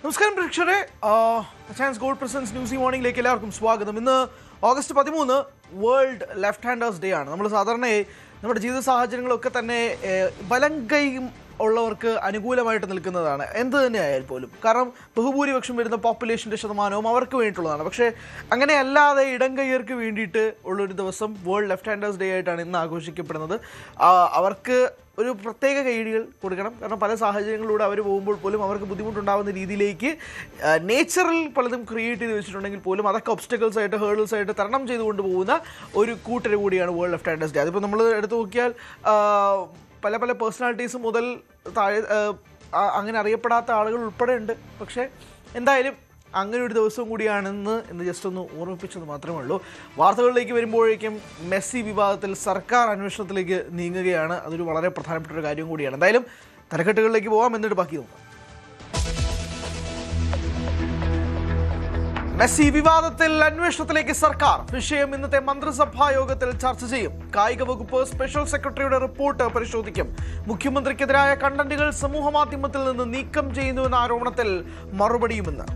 നമസ്കാരം പ്രേക്ഷകരെ, chance gold presence news മോർണിംഗിലേക്ക് എല്ലാവർക്കും സ്വാഗതം. ഇന്ന് August 13 world left handers day ആണ്. നമ്മൾ സാധാരണയായി നമ്മുടെ ജീവിത സാഹചര്യങ്ങളൊക്കെ തന്നെ വലം കൈ ഉള്ളവർക്ക് അനുകൂലമായിട്ട് നിൽക്കുന്നതാണ്, എന്ത് തന്നെ ആയാൽ പോലും. കാരണം ബഹുഭൂരിപക്ഷം വരുന്ന പോപ്പുലേഷൻ്റെ ശതമാനവും അവർക്ക് വേണ്ടിയിട്ടുള്ളതാണ്. പക്ഷേ അങ്ങനെ അല്ലാതെ ഇടം കൈയർക്ക് വേണ്ടിയിട്ട് ഉള്ളൊരു ദിവസം വേൾഡ് ലെഫ്റ്റ് ഹാൻഡേഴ്സ് ഡേ ആയിട്ടാണ് ഇന്ന് ആഘോഷിക്കപ്പെടുന്നത്. അവർക്ക് ഒരു പ്രത്യേക കൈയടികൾ കൊടുക്കണം. കാരണം പല സാഹചര്യങ്ങളിലൂടെ അവർ പോകുമ്പോൾ പോലും അവർക്ക് ബുദ്ധിമുട്ടുണ്ടാകുന്ന രീതിയിലേക്ക് നേച്ചറിൽ പലതും ക്രിയേറ്റ് ചെയ്ത് വെച്ചിട്ടുണ്ടെങ്കിൽ പോലും അതൊക്കെ ഒബ്സ്റ്റക്കിൾസ് ആയിട്ട് ഹേർഡിൽസ് ആയിട്ട് തരണം ചെയ്തുകൊണ്ട് പോകുന്ന ഒരു കൂട്ടര് കൂടിയാണ് വേൾഡ് ലെഫ്റ്റ് ഹാൻഡേഴ്സ് ഡേ. അതിപ്പോൾ നമ്മൾ എടുത്തു നോക്കിയാൽ പല പല പേഴ്സണാലിറ്റീസ് മുതൽ താഴെ അങ്ങനെ അറിയപ്പെടാത്ത ആളുകൾ ഉൾപ്പെടെ ഉണ്ട്. പക്ഷേ എന്തായാലും അങ്ങനെ ഒരു ദിവസവും കൂടിയാണെന്ന് ജസ്റ്റ് ഒന്ന് ഓർമ്മിപ്പിച്ചത് മാത്രമേ ഉള്ളൂ. വാർത്തകളിലേക്ക് വരുമ്പോഴേക്കും മെസ്സി വിവാദത്തിൽ സർക്കാർ അന്വേഷണത്തിലേക്ക് നീങ്ങുകയാണ്. അതൊരു വളരെ പ്രധാനപ്പെട്ട ഒരു കാര്യം കൂടിയാണ്. എന്തായാലും തലക്കെട്ടുകളിലേക്ക് പോകാം, എന്നിട്ട് ബാക്കി നോക്കാം. മെസ്സി വിവാദത്തിൽ അന്വേഷണത്തിലേക്ക് സർക്കാർ. വിഷയം ഇന്നത്തെ മന്ത്രിസഭാ യോഗത്തിൽ ചർച്ച ചെയ്യും. കായിക വകുപ്പ് സ്പെഷ്യൽ സെക്രട്ടറിയുടെ റിപ്പോർട്ട് പരിശോധിക്കും. മുഖ്യമന്ത്രിക്കെതിരായ കണ്ടന്റുകൾ സമൂഹമാധ്യമത്തിൽ നിന്ന് നീക്കം ചെയ്യുന്നുവെന്ന ആരോപണത്തിൽ മറുപടിയുമെന്ന്.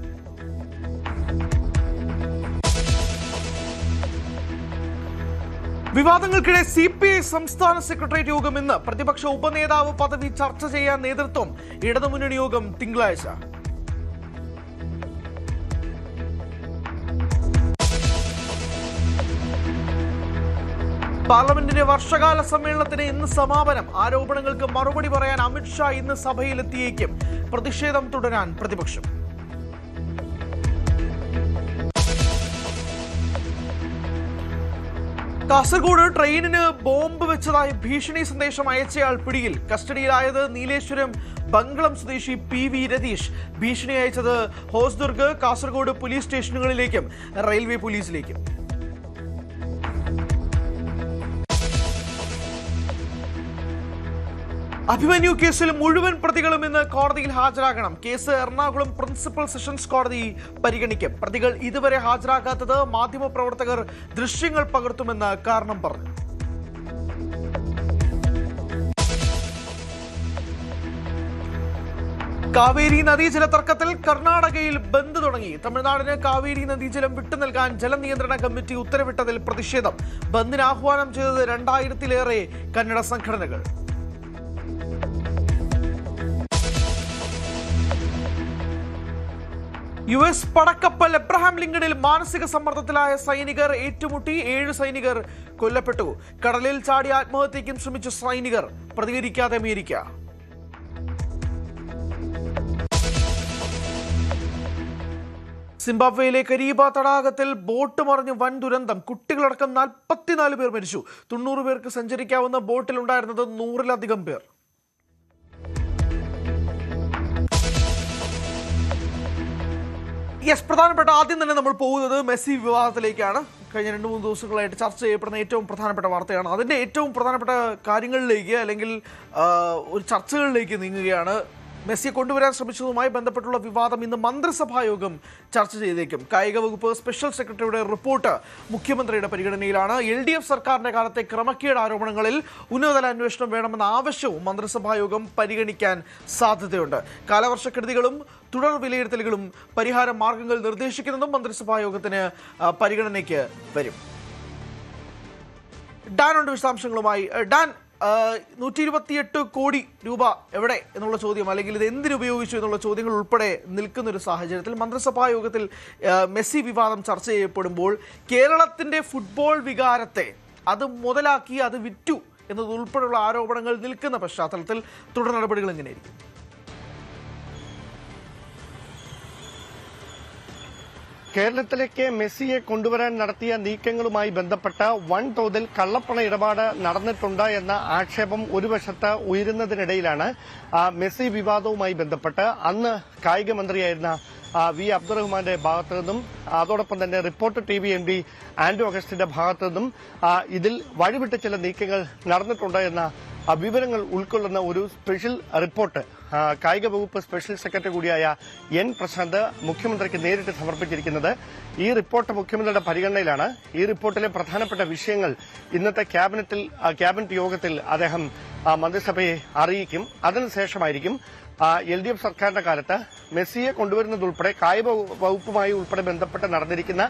വിവാദങ്ങൾക്കിടെ CPI സംസ്ഥാന സെക്രട്ടേറിയറ്റ് യോഗം ഇന്ന്. പ്രതിപക്ഷ ഉപനേതാവ് പദവി ചർച്ച ചെയ്യാൻ നേതൃത്വം. ഇടതുമുന്നണി യോഗം തിങ്കളാഴ്ച. പാർലമെന്റിന്റെ വർഷകാല സമ്മേളനത്തിന് ഇന്ന് സമാപനം. ആരോപണങ്ങൾക്ക് മറുപടി പറയാൻ അമിത്ഷാ ഇന്ന് സഭയിലെത്തിയേക്കും. പ്രതിഷേധം തുടരാൻ പ്രതിപക്ഷം. കാസർഗോഡ് ട്രെയിനിന് ബോംബ് വെച്ചതായി ഭീഷണി സന്ദേശം അയച്ചയാൾ പിടിയിൽ. കസ്റ്റഡിയിലായത് നീലേശ്വരം ബംഗളം സ്വദേശി PV രതീഷ്. ഭീഷണി അയച്ചത് ഹോസ്ദുർഗ്, കാസർഗോഡ് പോലീസ് സ്റ്റേഷനുകളിലേക്കും റെയിൽവേ പോലീസിലേക്കും. അഭിമന്യു കേസിൽ മുഴുവൻ പ്രതികളും ഇന്ന് കോടതിയിൽ ഹാജരാകണം. കേസ് എറണാകുളം പ്രിൻസിപ്പൽ സെഷൻസ് കോടതി പരിഗണിക്കും. പ്രതികൾ ഇതുവരെ ഹാജരാകാത്തത് മാധ്യമപ്രവർത്തകർ ദൃശ്യങ്ങൾ പകർത്തുമെന്ന് കാരണം പറഞ്ഞു. കാവേരി നദീജല തർക്കത്തിൽ കർണാടകയിൽ ബന്ദ് തുടങ്ങി. തമിഴ്നാടിന് കാവേരി നദീജലം വിട്ടുനൽകാൻ ജലനിയന്ത്രണ കമ്മിറ്റി ഉത്തരവിട്ടതിൽ പ്രതിഷേധം. ബന്ദിന് ആഹ്വാനം ചെയ്തത് 2000-ലേറെ കന്നഡ സംഘടനകൾ. US പടക്കപ്പൽ എബ്രഹാം ലിങ്കണിൽ മാനസിക സമ്മർദ്ദത്തിലായ സൈനികർ ഏറ്റുമുട്ടി. 7 സൈനികർ കൊല്ലപ്പെട്ടു. കടലിൽ ചാടി ആത്മഹത്യയ്ക്കും ശ്രമിച്ച സൈനികർ. പ്രതികരിക്കാതെ അമേരിക്ക. സിംബാബ്വേയിലെ കരീബ തടാകത്തിൽ ബോട്ട് മറിഞ്ഞ് വൻ ദുരന്തം. കുട്ടികളടക്കം 44 പേർ മരിച്ചു. 90 പേർക്ക് സഞ്ചരിക്കാവുന്ന ബോട്ടിലുണ്ടായിരുന്നത് 100-ലധികം പേർ. പ്രധാനപ്പെട്ട ആദ്യം തന്നെ നമ്മൾ പോകുന്നത് മെസ്സി വിവാദത്തിലേക്കാണ്. കഴിഞ്ഞ 2-3 ദിവസങ്ങളായിട്ട് ചർച്ച ചെയ്യപ്പെടുന്ന ഏറ്റവും പ്രധാനപ്പെട്ട വാർത്തയാണ്. അതിൻ്റെ ഏറ്റവും പ്രധാനപ്പെട്ട കാര്യങ്ങളിലേക്ക് അല്ലെങ്കിൽ ഒരു ചർച്ചകളിലേക്ക് നീങ്ങുകയാണ്. മെസ്സിയെ കൊണ്ടുവരാൻ ശ്രമിച്ചതുമായി ബന്ധപ്പെട്ടുള്ള വിവാദം ഇന്ന് മന്ത്രിസഭാ യോഗം ചർച്ച ചെയ്തേക്കും. കായിക വകുപ്പ് സ്പെഷ്യൽ സെക്രട്ടറിയുടെ റിപ്പോർട്ട് മുഖ്യമന്ത്രിയുടെ പരിഗണനയിലാണ്. LDF സർക്കാരിന്റെ കാലത്തെ ക്രമക്കേട് ആരോപണങ്ങളിൽ ഉന്നതതല അന്വേഷണം വേണമെന്ന ആവശ്യവും മന്ത്രിസഭാ യോഗം പരിഗണിക്കാൻ സാധ്യതയുണ്ട്. കാലവർഷക്കെടുതികളും തുടർ വിലയിരുത്തലുകളും പരിഹാര മാർഗങ്ങൾ നിർദ്ദേശിക്കുന്നതും മന്ത്രിസഭാ യോഗത്തിന് പരിഗണനയ്ക്ക് വരും. ഡാൻ ഉണ്ട് വിശദാംശങ്ങളുമായി. ഡാൻ, 128 കോടി രൂപ എവിടെ എന്നുള്ള ചോദ്യം, അല്ലെങ്കിൽ ഇത് എന്തിനുപയോഗിച്ചു എന്നുള്ള ചോദ്യങ്ങൾ ഉൾപ്പെടെ നിൽക്കുന്ന ഒരു സാഹചര്യത്തിൽ മന്ത്രിസഭാ യോഗത്തിൽ മെസ്സി വിവാദം ചർച്ച ചെയ്യപ്പെടുമ്പോൾ കേരളത്തിൻ്റെ ഫുട്ബോൾ വികാരത്തെ അത് മുതലാക്കി അത് വിറ്റു എന്നതുൾപ്പെടെയുള്ള ആരോപണങ്ങൾ നിൽക്കുന്ന പശ്ചാത്തലത്തിൽ തുടർ നടപടികൾ എങ്ങനെയായിരിക്കും? കേരളത്തിലേക്ക് മെസ്സിയെ കൊണ്ടുവരാൻ നടത്തിയ നീക്കങ്ങളുമായി ബന്ധപ്പെട്ട വൻതോതിൽ കള്ളപ്പണ ഇടപാട് നടന്നിട്ടുണ്ട് എന്ന ആക്ഷേപം ഒരു വശത്ത് ഉയരുന്നതിനിടയിലാണ് മെസ്സി വിവാദവുമായി ബന്ധപ്പെട്ട് അന്ന് കായിക മന്ത്രിയായിരുന്ന V. അബ്ദുറഹ്മാന്റെ ഭാഗത്തു നിന്നും അതോടൊപ്പം തന്നെ റിപ്പോർട്ടർ TV MD ആന്റോ അഗസ്റ്റിന്റെ ഭാഗത്തു നിന്നും ഇതിൽ വഴിവിട്ട ചില നീക്കങ്ങൾ നടന്നിട്ടുണ്ട് എന്ന വിവരങ്ങൾ ഉൾക്കൊള്ളുന്ന ഒരു സ്പെഷ്യൽ റിപ്പോർട്ട് കായിക വകുപ്പ് സ്പെഷ്യൽ സെക്രട്ടറി കൂടിയായ N. പ്രശാന്ത് മുഖ്യമന്ത്രിക്ക് നേരിട്ട് സമർപ്പിച്ചിരിക്കുന്നത്. ഈ റിപ്പോർട്ട് മുഖ്യമന്ത്രിയുടെ പരിഗണനയിലാണ്. ഈ റിപ്പോർട്ടിലെ പ്രധാനപ്പെട്ട വിഷയങ്ങൾ ഇന്നത്തെ ക്യാബിനറ്റ് യോഗത്തിൽ അദ്ദേഹം മന്ത്രിസഭയെ അറിയിക്കും. അതിനുശേഷമായിരിക്കും LDF സർക്കാരിന്റെ കാലത്ത് മെസ്സിയെ കൊണ്ടുവരുന്നതുൾപ്പെടെ കായിക വകുപ്പുമായി ഉൾപ്പെടെ ബന്ധപ്പെട്ട് നടന്നിരിക്കുന്ന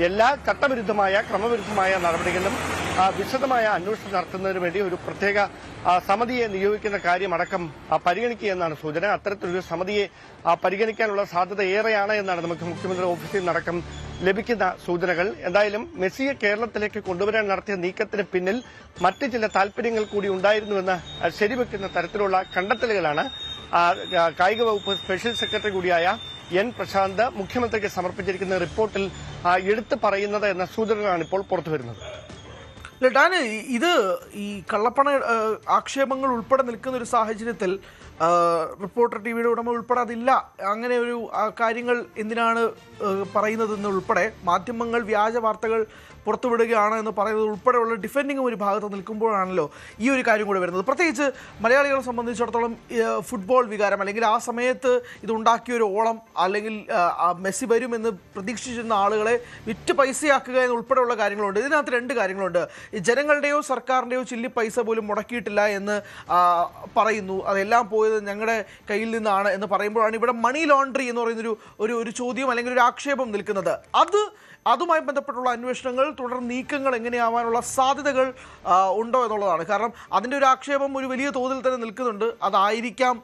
എല്ലാ ചട്ടവിരുദ്ധമായ ക്രമവിരുദ്ധമായ നടപടികളിലും വിശദമായ അന്വേഷണം നടത്തുന്നതിന് വേണ്ടി ഒരു പ്രത്യേക സമിതിയെ നിയോഗിക്കുന്ന കാര്യമടക്കം പരിഗണിക്കുകയെന്നാണ് സൂചന. അത്തരത്തിലൊരു സമിതിയെ പരിഗണിക്കാനുള്ള സാധ്യത ഏറെയാണ് എന്നാണ് നമുക്ക് മുഖ്യമന്ത്രി ഓഫീസിൽ നിന്നടക്കം ലഭിക്കുന്ന സൂചനകൾ. എന്തായാലും മെസ്സിയെ കേരളത്തിലേക്ക് കൊണ്ടുവരാൻ നടത്തിയ നീക്കത്തിന് പിന്നിൽ മറ്റ് ചില താൽപര്യങ്ങൾ കൂടി ഉണ്ടായിരുന്നുവെന്ന് ശരിവെക്കുന്ന തരത്തിലുള്ള കണ്ടെത്തലുകളാണ് കായിക വകുപ്പ് സ്പെഷ്യൽ സെക്രട്ടറി കൂടിയായ N. പ്രശാന്ത് മുഖ്യമന്ത്രിക്ക് സമർപ്പിച്ചിരിക്കുന്ന റിപ്പോർട്ടിൽ എടുത്തു പറയുന്നത് എന്ന സൂചനകളാണ് ഇപ്പോൾ പുറത്തുവരുന്നത്. ഡാന്, ഇത് ഈ കള്ളപ്പണ ആക്ഷേപങ്ങൾ ഉൾപ്പെടെ നിൽക്കുന്ന ഒരു സാഹചര്യത്തിൽ റിപ്പോർട്ടർ ടിവിയുടെ ഉടമ ഉൾപ്പെടെ അതില്ല, അങ്ങനെ ഒരു കാര്യങ്ങൾ എന്തിനാണ് പറയുന്നതെന്ന് ഉൾപ്പെടെ മാധ്യമങ്ങൾ വ്യാജ വാർത്തകൾ പുറത്തുവിടുകയാണ് എന്ന് പറയുന്നത് ഉൾപ്പെടെയുള്ള ഡിഫെൻഡിങ്ങും ഒരു ഭാഗത്ത് നിൽക്കുമ്പോഴാണല്ലോ ഈ ഒരു കാര്യം കൂടി വരുന്നത്. പ്രത്യേകിച്ച് മലയാളികളെ സംബന്ധിച്ചിടത്തോളം ഫുട്ബോൾ വികാരം, അല്ലെങ്കിൽ ആ സമയത്ത് ഇതുണ്ടാക്കിയൊരു ഓളം, അല്ലെങ്കിൽ മെസ്സി വരുമെന്ന് പ്രതീക്ഷിച്ചിരുന്ന ആളുകളെ വിറ്റ് പൈസയാക്കുക എന്നുൾപ്പെടെയുള്ള കാര്യങ്ങളുണ്ട്. ഇതിനകത്ത് രണ്ട് കാര്യങ്ങളുണ്ട്. ജനങ്ങളുടെയോ സർക്കാരിൻ്റെയോ ചില്ലി പൈസ പോലും മുടക്കിയിട്ടില്ല എന്ന് പറയുന്നു. അതെല്ലാം പോയത് ഞങ്ങളുടെ കയ്യിൽ നിന്നാണ് എന്ന് പറയുമ്പോഴാണ് ഇവിടെ മണി ലോണ്ടറി എന്ന് പറയുന്നൊരു ഒരു ചോദ്യം അല്ലെങ്കിൽ ഒരു ആക്ഷേപം നിൽക്കുന്നത്. അതുമായി ബന്ധപ്പെട്ടുള്ള അന്വേഷണങ്ങൾ, തുടർ നീക്കങ്ങൾ എങ്ങനെയാവാനുള്ള സാധ്യതകൾ ഉണ്ടോ എന്നുള്ളതാണ്. കാരണം അതിൻ്റെ ഒരു ആക്ഷേപം ഒരു വലിയ തോതിൽ തന്നെ നിൽക്കുന്നുണ്ട്. അതായിരിക്കാം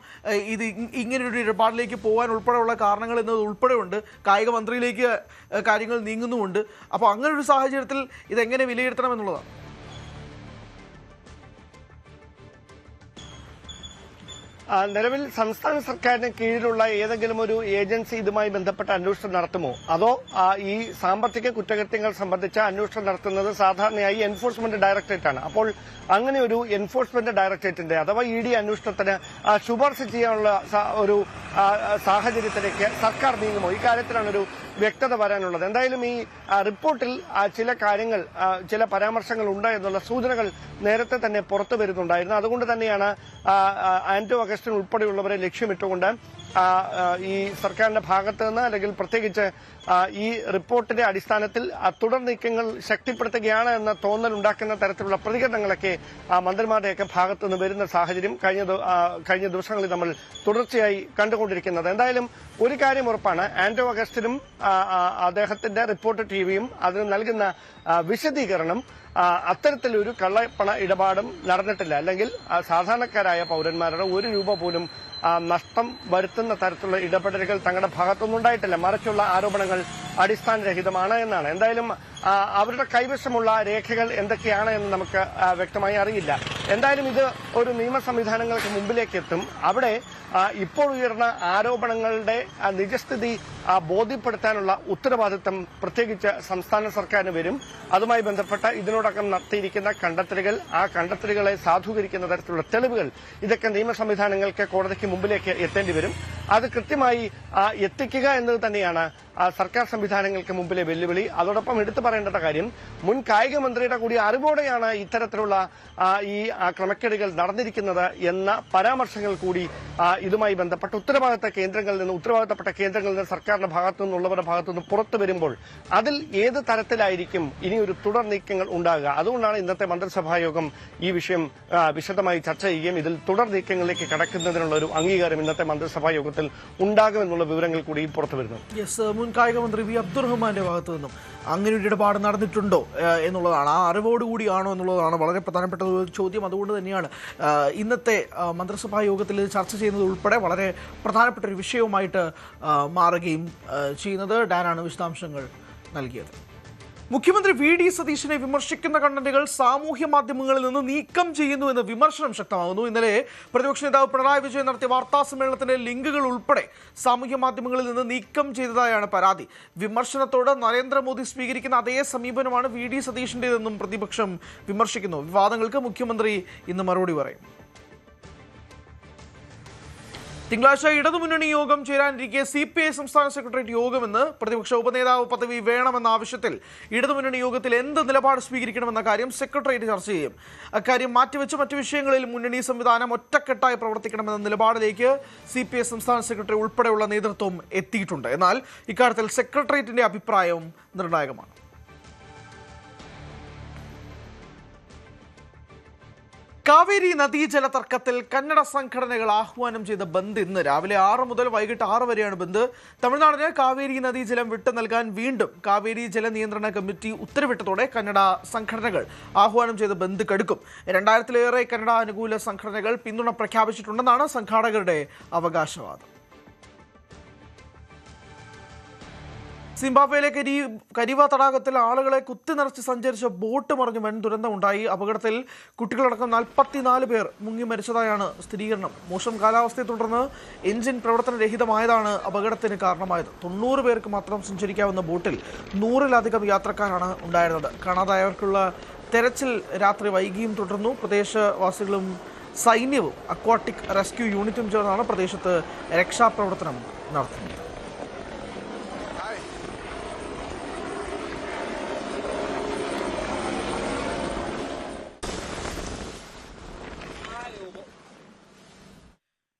ഇത് ഇങ്ങനെയൊരു ഇടപാടിലേക്ക് പോകാൻ ഉൾപ്പെടെയുള്ള കാരണങ്ങൾ എന്നത് ഉൾപ്പെടെയുണ്ട്. കായിക മന്ത്രിയിലേക്ക് കാര്യങ്ങൾ നീങ്ങുന്നുമുണ്ട്. അപ്പോൾ അങ്ങനൊരു സാഹചര്യത്തിൽ ഇതെങ്ങനെ വിലയിരുത്തണം എന്നുള്ളതാണ്. നിലവിൽ സംസ്ഥാന സർക്കാരിന് കീഴിലുള്ള ഏതെങ്കിലും ഒരു ഏജൻസി ഇതുമായി ബന്ധപ്പെട്ട അന്വേഷണം നടത്തുമോ, അതോ ഈ സാമ്പത്തിക കുറ്റകൃത്യങ്ങൾ സംബന്ധിച്ച അന്വേഷണം നടത്തുന്നത് സാധാരണയായി എൻഫോഴ്സ്മെന്റ് ഡയറക്ടറേറ്റ് ആണ്. അപ്പോൾ അങ്ങനെ ഒരു എൻഫോഴ്സ്മെന്റ് ഡയറക്ടറേറ്റിന്റെ അഥവാ ED അന്വേഷണത്തിന് ശുപാർശ ചെയ്യാനുള്ള ഒരു സാഹചര്യത്തിലേക്ക് സർക്കാർ നീങ്ങുമോ? ഇക്കാര്യത്തിലാണ് ഒരു വ്യക്തത വരാനുള്ളത്. എന്തായാലും ഈ റിപ്പോർട്ടിൽ ചില കാര്യങ്ങൾ, ചില പരാമർശങ്ങൾ ഉണ്ട് എന്നുള്ള സൂചനകൾ നേരത്തെ തന്നെ പുറത്തു വരുന്നുണ്ടായിരുന്നു. അതുകൊണ്ട് തന്നെയാണ് ആന്റോ അഗസ്റ്റിൻ ഉൾപ്പെടെയുള്ളവരെ ലക്ഷ്യമിട്ടുകൊണ്ട് ഈ സർക്കാരിന്റെ ഭാഗത്ത് നിന്ന്, അല്ലെങ്കിൽ പ്രത്യേകിച്ച് ഈ റിപ്പോർട്ടിന്റെ അടിസ്ഥാനത്തിൽ തുടർ നീക്കങ്ങൾ ശക്തിപ്പെടുത്തുകയാണ് എന്ന തോന്നലുണ്ടാക്കുന്ന തരത്തിലുള്ള പ്രതികരണങ്ങളൊക്കെ മന്ത്രിമാരുടെയൊക്കെ ഭാഗത്തു നിന്ന് വരുന്ന സാഹചര്യം കഴിഞ്ഞ ദിവസങ്ങളിൽ നമ്മൾ തുടർച്ചയായി കണ്ടുകൊണ്ടിരിക്കുന്നത്. എന്തായാലും ഒരു കാര്യം ഉറപ്പാണ്, ആന്റോ അഗസ്റ്റിനും അദ്ദേഹത്തിന്റെ റിപ്പോർട്ടർ ടിവിയും അതിന് നൽകുന്ന വിശദീകരണം അത്തരത്തിലൊരു കള്ളപ്പണ ഇടപാടും നടന്നിട്ടില്ല, അല്ലെങ്കിൽ സാധാരണക്കാരായ പൌരന്മാരുടെ 1 രൂപ പോലും നഷ്ടം വരുത്തുന്ന തരത്തിലുള്ള ഇടപെടലുകൾ തങ്ങളുടെ ഭാഗത്തൊന്നും ഉണ്ടായിട്ടില്ല. മറിച്ചുള്ള ആരോപണങ്ങൾ അടിസ്ഥാനരഹിതമാണ് എന്നാണ്. എന്തായാലും അവരുടെ കൈവശമുള്ള രേഖകൾ എന്തൊക്കെയാണ് എന്ന് നമുക്ക് വ്യക്തമായി അറിയില്ല. എന്തായാലും ഇത് ഒരു നിയമ സംവിധാനങ്ങൾക്ക് മുമ്പിലേക്ക് എത്തും. അവിടെ ഇപ്പോൾ ഉയർന്ന ആരോപണങ്ങളുടെ നിജസ്ഥിതി ബോധ്യപ്പെടുത്താനുള്ള ഉത്തരവാദിത്തം പ്രത്യേകിച്ച് സംസ്ഥാന സർക്കാരിന് വരും. അതുമായി ബന്ധപ്പെട്ട ഇതിനോടകം നടത്തിയിരിക്കുന്ന കണ്ടെത്തലുകൾ, ആ കണ്ടെത്തലുകളെ സാധൂകരിക്കുന്ന തരത്തിലുള്ള തെളിവുകൾ, ഇതൊക്കെ നിയമ സംവിധാനങ്ങൾക്ക് കോടതിക്ക് മുമ്പിലേക്ക് എത്തേണ്ടി വരും. അത് കൃത്യമായി എത്തിക്കുക എന്നത് തന്നെയാണ് സർക്കാർ സംവിധാനങ്ങൾക്ക് മുമ്പിലെ വെല്ലുവിളി. അതോടൊപ്പം എടുത്തു പറയേണ്ട കാര്യം, മുൻ കായിക മന്ത്രിയുടെ കൂടി അറിവോടെയാണ് ഇത്തരത്തിലുള്ള ഈ ക്രമക്കേടുകൾ നടന്നിരിക്കുന്നത് എന്ന പരാമർശങ്ങൾ കൂടി ഇതുമായി ബന്ധപ്പെട്ട ഉത്തരവാദിത്തപ്പെട്ട കേന്ദ്രങ്ങളിൽ നിന്ന് സർക്കാരിന്റെ ഭാഗത്തു നിന്നുള്ളവരുടെ ഭാഗത്തു നിന്ന് പുറത്തു വരുമ്പോൾ അതിൽ ഏത് തരത്തിലായിരിക്കും ഇനി ഒരു തുടർ നീക്കങ്ങൾ ഉണ്ടാകുക. അതുകൊണ്ടാണ് ഇന്നത്തെ മന്ത്രിസഭാ യോഗം ഈ വിഷയം വിശദമായി ചർച്ച ചെയ്യുകയും ഇതിൽ തുടർ നീക്കങ്ങളിലേക്ക് കടക്കുന്നതിനുള്ള ഒരു അംഗീകാരം ഇന്നത്തെ മന്ത്രിസഭാ യോഗത്തിൽ ഉണ്ടാകുമെന്നുള്ള വിവരങ്ങൾ കൂടി പുറത്തു വരുന്നു. മുൻ കായിക മന്ത്രി വി അബ്ദുറഹ്മാന്റെ ഭാഗത്തു നിന്നും അങ്ങനെ ഒരു ഇടപാട് നടന്നിട്ടുണ്ടോ എന്നുള്ളതാണ്, ആ അറിവോടുകൂടിയാണോ എന്നുള്ളതാണ് വളരെ പ്രധാനപ്പെട്ട ഒരു ചോദ്യം. അതുകൊണ്ട് തന്നെയാണ് ഇന്നത്തെ മന്ത്രിസഭാ യോഗത്തിൽ ചർച്ച ചെയ്യുന്നത് ഉൾപ്പെടെ വളരെ പ്രധാനപ്പെട്ട ഒരു വിഷയവുമായിട്ട് മാറുകയും ചെയ്യുന്നത്. ഡാനാണ് വിശദാംശങ്ങൾ നൽകിയത്. മുഖ്യമന്ത്രി VD സതീശനെ വിമർശിക്കുന്ന കണ്ടന്റുകൾ സാമൂഹ്യ മാധ്യമങ്ങളിൽ നിന്ന് നീക്കം ചെയ്യുന്നുവെന്ന് വിമർശനം ശക്തമാകുന്നു. ഇന്നലെ പ്രതിപക്ഷ നേതാവ് പിണറായി വിജയൻ നടത്തിയ വാർത്താ സമ്മേളനത്തിന്റെ ലിങ്കുകൾ ഉൾപ്പെടെ സാമൂഹ്യ മാധ്യമങ്ങളിൽ നിന്ന് നീക്കം ചെയ്തതായാണ് പരാതി. വിമർശനത്തോട് നരേന്ദ്രമോദി സ്വീകരിക്കുന്ന അതേ സമീപനമാണ് VD സതീശന്റേതെന്നും പ്രതിപക്ഷം വിമർശിക്കുന്നു. വിവാദങ്ങൾക്ക് മുഖ്യമന്ത്രി ഇന്ന് മറുപടി പറയും. തിങ്കളാഴ്ച ഇടതുമുന്നണി യോഗം ചേരാനിരിക്കെ CPI സംസ്ഥാന സെക്രട്ടേറിയറ്റ് യോഗമെന്ന് പ്രതിപക്ഷ ഉപനേതാവ് പദവി വേണമെന്ന ആവശ്യത്തിൽ ഇടതുമുന്നണി യോഗത്തിൽ എന്ത് നിലപാട് സ്വീകരിക്കണമെന്ന കാര്യം സെക്രട്ടേറിയറ്റ് ചർച്ച ചെയ്യും. അക്കാര്യം മാറ്റിവെച്ച് മറ്റു വിഷയങ്ങളിൽ മുന്നണി സംവിധാനം ഒറ്റക്കെട്ടായി പ്രവർത്തിക്കണമെന്ന നിലപാടിലേക്ക് CPI സംസ്ഥാന സെക്രട്ടറി ഉൾപ്പെടെയുള്ള നേതൃത്വം എത്തിയിട്ടുണ്ട്. എന്നാൽ ഇക്കാര്യത്തിൽ സെക്രട്ടേറിയറ്റിന്റെ അഭിപ്രായവും നിർണായകമാണ്. കാവേരി നദീജല തർക്കത്തിൽ കന്നഡ സംഘടനകൾ ആഹ്വാനം ചെയ്ത ബന്ദ് ഇന്ന് രാവിലെ 6 മുതൽ വൈകിട്ട് 6 വരെയാണ് ബന്ദ്. തമിഴ്നാടിന് കാവേരി നദീജലം വിട്ടു നൽകാൻ വീണ്ടും കാവേരി ജല നിയന്ത്രണ കമ്മിറ്റി ഉത്തരവിട്ടതോടെ കന്നഡ സംഘടനകൾ ആഹ്വാനം ചെയ്ത ബന്ദ് കടുക്കും. 2000-ലേറെ കന്നഡ അനുകൂല സംഘടനകൾ പിന്തുണ പ്രഖ്യാപിച്ചിട്ടുണ്ടെന്നാണ് സംഘാടകരുടെ അവകാശവാദം. സിംബാബ്വേയിലെ കരീവ തടാകത്തിൽ ആളുകളെ കുത്തിനിറച്ച് സഞ്ചരിച്ച ബോട്ട് മറിഞ്ഞ് വൻ ദുരന്തമുണ്ടായി. അപകടത്തിൽ കുട്ടികളടക്കം 44 പേർ മുങ്ങി മരിച്ചതായാണ് സ്ഥിരീകരണം. മോശം കാലാവസ്ഥയെ തുടർന്ന് എഞ്ചിൻ പ്രവർത്തനരഹിതമായതാണ് അപകടത്തിന് കാരണമായത്. 90 പേർക്ക് മാത്രം സഞ്ചരിക്കാവുന്ന ബോട്ടിൽ 100-ലധികം യാത്രക്കാരാണ് ഉണ്ടായിരുന്നത്. കാണാതായവർക്കുള്ള തെരച്ചിൽ രാത്രി വൈകിയും തുടർന്നു. പ്രദേശവാസികളും സൈന്യവും അക്വാട്ടിക് റെസ്ക്യൂ യൂണിറ്റും ചേർന്നാണ് പ്രദേശത്ത് രക്ഷാപ്രവർത്തനം നടത്തുന്നത്.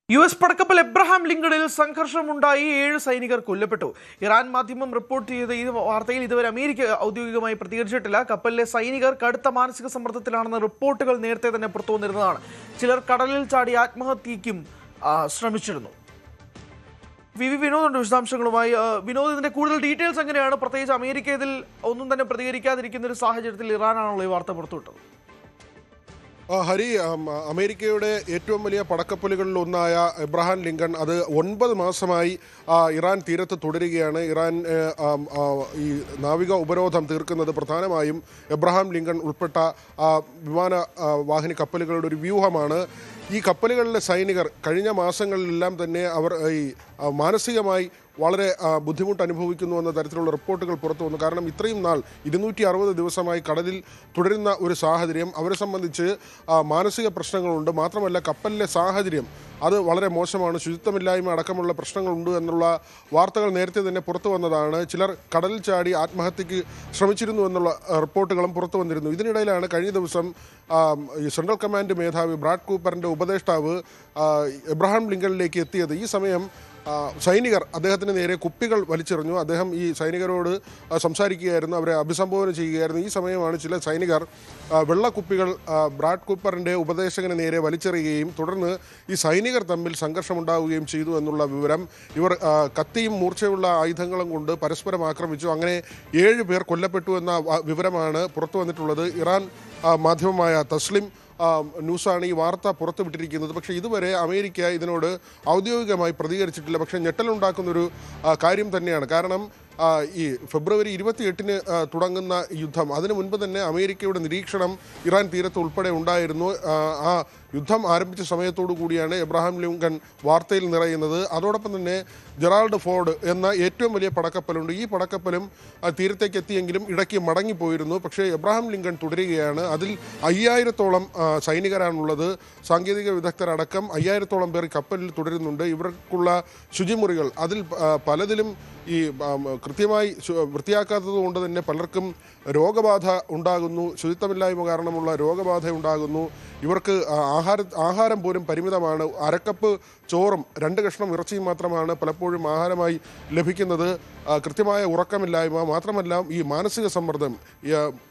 US പടക്കപ്പൽ എബ്രഹാം ലിങ്കണിൽ സംഘർഷമുണ്ടായി 7 സൈനികർ കൊല്ലപ്പെട്ടു. ഇറാൻ മാധ്യമം റിപ്പോർട്ട് ചെയ്ത ഈ വാർത്തയിൽ ഇതുവരെ അമേരിക്ക ഔദ്യോഗികമായി പ്രതികരിച്ചിട്ടില്ല. കപ്പലിലെ സൈനികർ കടുത്ത മാനസിക സമ്മർദ്ദത്തിലാണെന്ന റിപ്പോർട്ടുകൾ നേരത്തെ തന്നെ പുറത്തു വന്നിരുന്നതാണ്. ചിലർ കടലിൽ ചാടി ആത്മഹത്യയ്ക്കും ശ്രമിച്ചിരുന്നു. വിനോദുണ്ട് വിശദാംശങ്ങളുമായി. വിനോദ്, ഇതിന്റെ കൂടുതൽ ഡീറ്റെയിൽസ് എങ്ങനെയാണ്? പ്രത്യേകിച്ച് അമേരിക്ക ഇതിൽ ഒന്നും തന്നെ പ്രതികരിക്കാതിരിക്കുന്ന ഒരു സാഹചര്യത്തിൽ ഇറാനാണല്ലോ ഈ വാർത്ത പുറത്തുവിട്ടത്. ഹരി, അമേരിക്കയുടെ ഏറ്റവും വലിയ പടക്കപ്പലുകളിൽ ഒന്നായ എബ്രഹാം ലിങ്കൺ അത് 9 മാസമായി ഇറാൻ തീരത്ത് തുടരുകയാണ്. ഇറാൻ ഈ നാവിക ഉപരോധം തീർക്കുന്നത് പ്രധാനമായും എബ്രഹാം ലിങ്കൺ ഉൾപ്പെട്ട വിമാന വാഹിനി കപ്പലുകളുടെ ഒരു വ്യൂഹമാണ്. ഈ കപ്പലുകളിലെ സൈനികർ കഴിഞ്ഞ മാസങ്ങളിലെല്ലാം തന്നെ അവർ ഈ മാനസികമായി വളരെ ബുദ്ധിമുട്ട് അനുഭവിക്കുന്നു എന്ന തരത്തിലുള്ള റിപ്പോർട്ടുകൾ പുറത്തു വന്നു. കാരണം ഇത്രയും നാൾ 260 ദിവസമായി കടലിൽ തുടരുന്ന ഒരു സാഹചര്യം അവരെ സംബന്ധിച്ച് മാനസിക പ്രശ്നങ്ങളുണ്ട്. മാത്രമല്ല കപ്പലിലെ സാഹചര്യം അത് വളരെ മോശമാണ്. ശുചിത്വമില്ലായ്മ അടക്കമുള്ള പ്രശ്നങ്ങളുണ്ട് എന്നുള്ള വാർത്തകൾ നേരത്തെ തന്നെ പുറത്തു വന്നതാണ്. ചിലർ കടലിൽ ചാടി ആത്മഹത്യക്ക് ശ്രമിച്ചിരുന്നു എന്നുള്ള റിപ്പോർട്ടുകളും പുറത്തു വന്നിരുന്നു. ഇതിനിടയിലാണ് കഴിഞ്ഞ ദിവസം ഈ സെൻട്രൽ കമാൻഡ് മേധാവി ബ്രാഡ് കൂപ്പറിൻ്റെ ഉപദേഷ്ടാവ് എബ്രഹാം ലിങ്കണിലേക്ക് എത്തിയത്. ഈ സമയം സൈനികർ അദ്ദേഹത്തിന് നേരെ കുപ്പികൾ വലിച്ചെറിഞ്ഞു. അദ്ദേഹം ഈ സൈനികരോട് സംസാരിക്കുകയായിരുന്നു, അവരെ അഭിസംബോധന ചെയ്യുകയായിരുന്നു. ഈ സമയമാണ് ചില സൈനികർ വെള്ളക്കുപ്പികൾ ബ്രാഡ് കൂപ്പറിൻ്റെ ഉപദേശകന് നേരെ വലിച്ചെറിയുകയും തുടർന്ന് ഈ സൈനികർ തമ്മിൽ സംഘർഷമുണ്ടാവുകയും ചെയ്തു എന്നുള്ള വിവരം. ഇവർ കത്തിയും മൂർച്ചയുള്ള ആയുധങ്ങളും കൊണ്ട് പരസ്പരം ആക്രമിച്ചു. അങ്ങനെ 7 പേർ കൊല്ലപ്പെട്ടു എന്ന വിവരമാണ് പുറത്തു വന്നിട്ടുള്ളത്. ഇറാൻ മാധ്യമമായ തസ്ലിം ന്യൂസാണ് ഈ വാർത്ത പുറത്തുവിട്ടിരിക്കുന്നത്. പക്ഷേ ഇതുവരെ അമേരിക്ക ഇതിനോട് ഔദ്യോഗികമായി പ്രതികരിച്ചിട്ടില്ല. പക്ഷേ ഞെട്ടലുണ്ടാക്കുന്നൊരു കാര്യം തന്നെയാണ്. കാരണം ഈ ഫെബ്രുവരി 28-ന് തുടങ്ങുന്ന യുദ്ധം, അതിനു മുൻപ് തന്നെ അമേരിക്കയുടെ നിരീക്ഷണം ഇറാൻ തീരത്ത് ഉൾപ്പെടെ ഉണ്ടായിരുന്നു. ആ യുദ്ധം ആരംഭിച്ച സമയത്തോടു കൂടിയാണ് എബ്രഹാം ലിങ്കൺ വാർത്തയിൽ നിറയുന്നത്. അതോടൊപ്പം തന്നെ ജെറാൾഡ് ഫോർഡ് എന്ന ഏറ്റവും വലിയ പടക്കപ്പലുണ്ട്. ഈ പടക്കപ്പലും തീരത്തേക്ക് എത്തിയെങ്കിലും ഇടയ്ക്ക് മടങ്ങിപ്പോയിരുന്നു. പക്ഷേ എബ്രഹാം ലിങ്കൺ തുടരുകയാണ്. അതിൽ 5000-ഓളം സൈനികരാണുള്ളത്. സാങ്കേതിക വിദഗ്ധരടക്കം 5000-ഓളം പേർ കപ്പലിൽ തുടരുന്നുണ്ട്. ഇവർക്കുള്ള ശുചിമുറികൾ അതിൽ പലതിലും ഈ കൃത്യമായി വൃത്തിയാക്കാത്തത് കൊണ്ട് തന്നെ പലർക്കും രോഗബാധ ഉണ്ടാകുന്നു. ശുചിത്വമില്ലായ്മ കാരണമുള്ള രോഗബാധ ഉണ്ടാകുന്നു. ഇവർക്ക് ആഹാരം പോലും പരിമിതമാണ്. അരക്കപ്പ് ചോറും 2 കഷ്ണം ഇറച്ചിയും മാത്രമാണ് പലപ്പോഴും ആഹാരമായി ലഭിക്കുന്നത്. കൃത്യമായ ഉറക്കമില്ലായ്മ മാത്രമല്ല ഈ മാനസിക സമ്മർദ്ദം.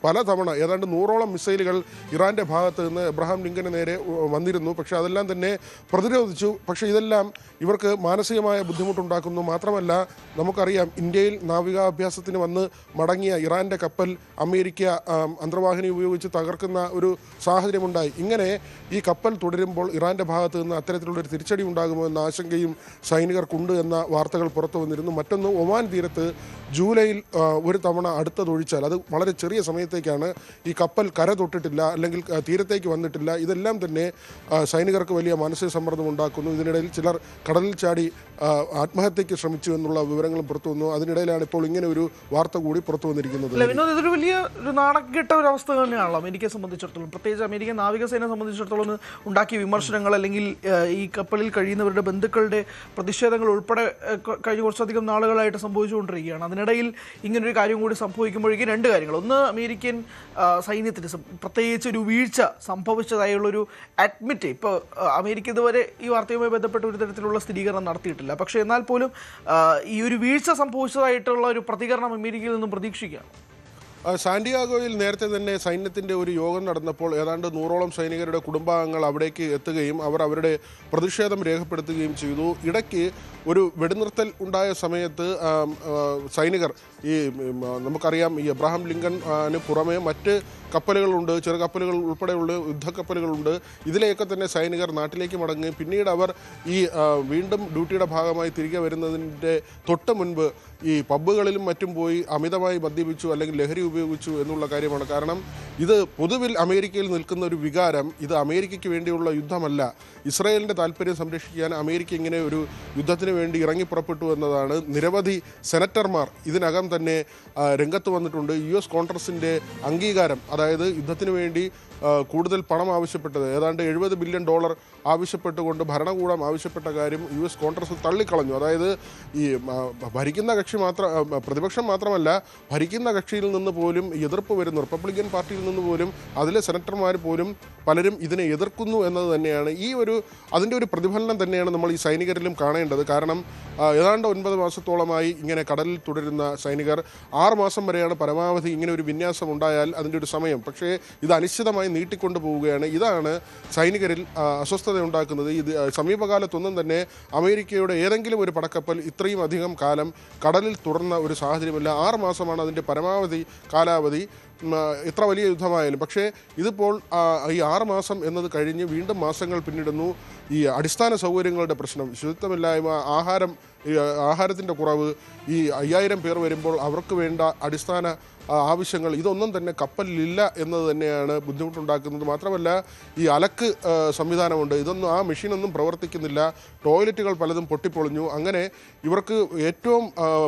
പലതവണ ഏതാണ്ട് 100ഓളം മിസൈലുകൾ ഇറാൻ്റെ ഭാഗത്ത് നിന്ന് എബ്രഹാം ലിങ്കന് നേരെ വന്നിരുന്നു. പക്ഷേ അതെല്ലാം തന്നെ പ്രതിരോധിച്ചു. പക്ഷേ ഇതെല്ലാം ഇവർക്ക് മാനസികമായ ബുദ്ധിമുട്ടുണ്ടാക്കുന്നു. മാത്രമല്ല നമുക്കറിയാം, ഇന്ത്യയിൽ നാവികാഭ്യാസത്തിന് വന്ന് മടങ്ങിയ ഇറാൻ്റെ കപ്പൽ അമേരിക്ക അന്തർവാഹിനി ഉപയോഗിച്ച് തകർക്കുന്ന ഒരു സാഹചര്യമുണ്ടായി. ഇങ്ങനെ ഈ കപ്പൽ തുടരുമ്പോൾ ഇറാൻ്റെ ഭാഗത്ത് നിന്ന് അത്തരത്തിലുള്ളൊരു തിരിച്ചടി ഉണ്ടാകുമോ എന്ന ആശങ്കയും സൈനികർക്കുണ്ട് എന്ന വാർത്തകൾ പുറത്തു വന്നിരുന്നു. മറ്റൊന്ന്, ഒമാൻ തീരത്ത് ജൂലൈയിൽ ഒരു തവണ അടുത്തതൊഴിച്ചാൽ അത് വളരെ ചെറിയ സമയത്തേക്കാണ് ഈ കപ്പൽ കര തൊട്ടിട്ടില്ല, അല്ലെങ്കിൽ തീരത്തേക്ക് വന്നിട്ടില്ല. ഇതെല്ലാം തന്നെ സൈനികർക്ക് വലിയ മാനസിക സമ്മർദ്ദം ഉണ്ടാക്കുന്നു. ഇതിനിടയിൽ ചിലർ കടലിൽ ചാടി ആത്മഹത്യയ്ക്ക് ശ്രമിച്ചു എന്നുള്ള വിവരങ്ങളും പുറത്തു വന്നു. അതിനിടയിലാണ് ഇപ്പോൾ ഇങ്ങനെ ഒരു വാർത്ത കൂടി പുറത്തു വന്നിരിക്കുന്നത്. ഇതൊരു വലിയ നാണക്കെട്ട ഒരു അവസ്ഥ തന്നെയാണല്ലോ അമേരിക്കയെ സംബന്ധിച്ചിടത്തോളം. പ്രത്യേകിച്ച് അമേരിക്കൻ നാവികസേനയെ സംബന്ധിച്ചിടത്തോളം ഉണ്ടാക്കിയ വിമർശനങ്ങൾ, അല്ലെങ്കിൽ ഈ കപ്പലിൽ കഴിയുന്നവരുടെ ബന്ധുക്കളുടെ പ്രതിഷേധങ്ങൾ ഉൾപ്പെടെ കഴിഞ്ഞ കുറച്ചധികം നാളുകളായിട്ട് സംഭവിച്ചുകൊണ്ടിരിക്കുകയാണ്. അതിനിടയിൽ ഇങ്ങനൊരു കാര്യം കൂടി സംഭവിക്കുമ്പോഴേക്കും 2 കാര്യങ്ങൾ. ഒന്ന്, അമേരിക്കൻ സൈന്യത്തിന് പ്രത്യേകിച്ച് ഒരു വീഴ്ച സംഭവിച്ചതായുള്ളൊരു അഡ്മിറ്റ്. ഇപ്പോൾ അമേരിക്ക ഇതുവരെ ഈ വാർത്തയുമായി ബന്ധപ്പെട്ട് ഒരു തരത്തിലുള്ള സ്ഥിരീകരണം നടത്തിയിട്ടില്ല. പക്ഷേ എന്നാൽ പോലും ഈ ഒരു വീഴ്ച സംഭവിച്ചതായിട്ടുള്ള ഒരു പ്രതികരണം അമേരിക്കയിൽ നിന്നും പ്രതീക്ഷിക്കുകയാണ്. സാന്റിയാഗോയിൽ നേരത്തെ തന്നെ സൈന്യത്തിൻ്റെ ഒരു യോഗം നടന്നപ്പോൾ ഏതാണ്ട് 100ഓളം സൈനികരുടെ കുടുംബാംഗങ്ങൾ അവിടേക്ക് എത്തുകയും അവർ അവരുടെ പ്രതിഷേധം രേഖപ്പെടുത്തുകയും ചെയ്തു. ഇടയ്ക്ക് ഒരു വെടിനിർത്തൽ ഉണ്ടായ സമയത്ത് സൈനികർ നമുക്കറിയാം ഈ എബ്രഹാം ലിങ്കന് പുറമെ മറ്റ് കപ്പലുകളുണ്ട്, ചെറുകപ്പലുകൾ ഉൾപ്പെടെയുള്ള യുദ്ധക്കപ്പലുകളുണ്ട്. ഇതിലെയൊക്കെ തന്നെ സൈനികർ നാട്ടിലേക്ക് മടങ്ങുകയും പിന്നീട് അവർ ഈ വീണ്ടും ഡ്യൂട്ടിയുടെ ഭാഗമായി തിരികെ വരുന്നതിൻ്റെ തൊട്ട് മുൻപ് ഈ പബ്ബുകളിലും മറ്റും പോയി അമിതമായി മദ്യപിച്ചു അല്ലെങ്കിൽ ലഹരി ഉപയോഗിച്ചു എന്നുള്ള കാര്യമാണ്. കാരണം ഇത് പൊതുവിൽ അമേരിക്കയിൽ നിൽക്കുന്ന ഒരു വികാരം, ഇത് അമേരിക്കയ്ക്ക് വേണ്ടിയുള്ള യുദ്ധമല്ല, ഇസ്രായേലിൻ്റെ താല്പര്യം സംരക്ഷിക്കാൻ അമേരിക്ക ഇങ്ങനെ ഒരു യുദ്ധത്തിന് വേണ്ടി ഇറങ്ങിപ്പുറപ്പെട്ടു എന്നതാണ്. നിരവധി സെനറ്റർമാർ ഇതിനകം തന്നെ രംഗത്ത് വന്നിട്ടുണ്ട്. US കോൺഗ്രസിൻ്റെ അംഗീകാരം, അതായത് യുദ്ധത്തിന് വേണ്ടി കൂടുതൽ പണം ആവശ്യപ്പെട്ടത് ഏതാണ്ട് $70 ബില്യൺ ആവശ്യപ്പെട്ടുകൊണ്ട് ഭരണകൂടം ആവശ്യപ്പെട്ട കാര്യം US കോൺഗ്രസ് തള്ളിക്കളഞ്ഞു. അതായത് ഈ ഭരിക്കുന്ന കക്ഷി പ്രതിപക്ഷം മാത്രമല്ല, ഭരിക്കുന്ന കക്ഷിയിൽ നിന്ന് പോലും എതിർപ്പ് വരുന്നു. റിപ്പബ്ലിക്കൻ പാർട്ടിയിൽ നിന്ന് പോലും അതിലെ സെനറ്റർമാർ പോലും പലരും ഇതിനെ എതിർക്കുന്നു എന്നത് തന്നെയാണ് അതിൻ്റെ ഒരു പ്രതിഫലനം തന്നെയാണ് നമ്മൾ ഈ സൈനികരിലും കാണേണ്ടത്. കാരണം ഏതാണ്ട് 9 മാസത്തോളമായി ഇങ്ങനെ കടലിൽ തുടരുന്ന സൈനികർ 6 മാസം വരെയാണ് പരമാവധി ഇങ്ങനെ ഒരു വിന്യാസം ഉണ്ടായാൽ അതിൻ്റെ ഒരു സമയം. പക്ഷേ ഇത് അനിശ്ചിതമായി നീട്ടിക്കൊണ്ടു പോവുകയാണ്. ഇതാണ് സൈനികരിൽ അസ്വസ്ഥത ഉണ്ടാക്കുന്നത്. ഇത് സമീപകാലത്തൊന്നും തന്നെ അമേരിക്കയുടെ ഏതെങ്കിലും ഒരു പടക്കപ്പൽ ഇത്രയും അധികം കാലം കടലിൽ തുടർന്ന ഒരു സാഹചര്യമില്ല. 6 മാസമാണ് അതിൻ്റെ പരമാവധി കാലാവധി. എത്ര വലിയ യുദ്ധമായാലും. പക്ഷേ ഇതിപ്പോൾ ഈ 6 മാസം എന്നത് കഴിഞ്ഞ് വീണ്ടും മാസങ്ങൾ പിന്നിടുന്നു. ഈ അടിസ്ഥാന സൗകര്യങ്ങളുടെ പ്രശ്നം, ശുചിത്വമില്ലായ്മ, ആഹാരത്തിൻ്റെ കുറവ്, ഈ 5000 പേർ വരുമ്പോൾ അവർക്ക് വേണ്ട അടിസ്ഥാന ആവശ്യങ്ങൾ, ഇതൊന്നും തന്നെ കപ്പലിലില്ല എന്നത് തന്നെയാണ് ബുദ്ധിമുട്ടുണ്ടാക്കുന്നത്. മാത്രമല്ല ഈ അലക്ക് സംവിധാനമുണ്ട്, ഇതൊന്നും ആ മെഷീനൊന്നും പ്രവർത്തിക്കുന്നില്ല. ടോയ്ലറ്റുകൾ പലതും പൊട്ടിപ്പൊളിഞ്ഞു. അങ്ങനെ ഇവർക്ക് ഏറ്റവും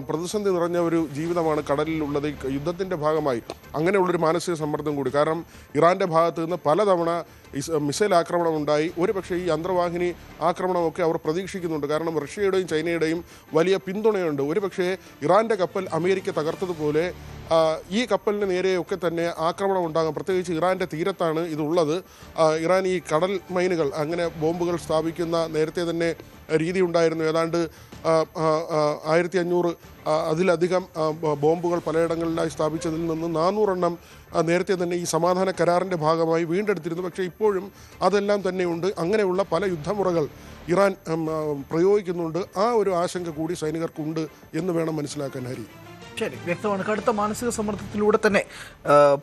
പ്രതിസന്ധി നിറഞ്ഞ ഒരു ജീവിതമാണ് കടലിലുള്ളത് യുദ്ധത്തിൻ്റെ ഭാഗമായി. അങ്ങനെയുള്ളൊരു മാനസിക സമ്മർദ്ദം കൂടി. കാരണം ഇറാൻ്റെ ഭാഗത്ത് നിന്ന് പലതവണ മിസൈൽ ആക്രമണം ഉണ്ടായി. ഒരുപക്ഷേ ഈ അന്തർവാഹിനി ആക്രമണമൊക്കെ അവർ പ്രതീക്ഷിക്കുന്നുണ്ട്. കാരണം റഷ്യയുടെയും ചൈനയുടെയും വലിയ പിന്തുണയുണ്ട്. ഒരുപക്ഷേ ഇറാൻ്റെ കപ്പൽ അമേരിക്ക തകർത്തതുപോലെ ഈ കപ്പലിന് നേരെയൊക്കെ തന്നെ ആക്രമണം ഉണ്ടാകാം. പ്രത്യേകിച്ച് ഇറാൻ്റെ തീരത്താണ് ഇതുള്ളത്. ഇറാൻ ഈ കടൽ മൈനുകൾ, അങ്ങനെ ബോംബുകൾ സ്ഥാപിക്കുന്ന നേരത്തെ തന്നെ രീതി ഉണ്ടായിരുന്നു. ഏതാണ്ട് 1500 അതിലധികം ബോംബുകൾ പലയിടങ്ങളിലായി സ്ഥാപിച്ചതിൽ നിന്ന് 400 എണ്ണം നേരത്തെ തന്നെ ഈ സമാധാന കരാറിൻ്റെ ഭാഗമായി വീണ്ടെടുത്തിരുന്നു. പക്ഷേ ഇപ്പോഴും അതെല്ലാം തന്നെയുണ്ട്. അങ്ങനെയുള്ള പല യുദ്ധമുറകൾ ഇറാൻ പ്രയോഗിക്കുന്നുണ്ട്. ആ ഒരു ആശങ്ക കൂടി സൈനികർക്കുണ്ട് എന്ന് വേണം മനസ്സിലാക്കാൻ. ഹരി, ശരി, വ്യക്തമാണ്. കടുത്ത മാനസിക സമ്മർദ്ദത്തിലൂടെ തന്നെ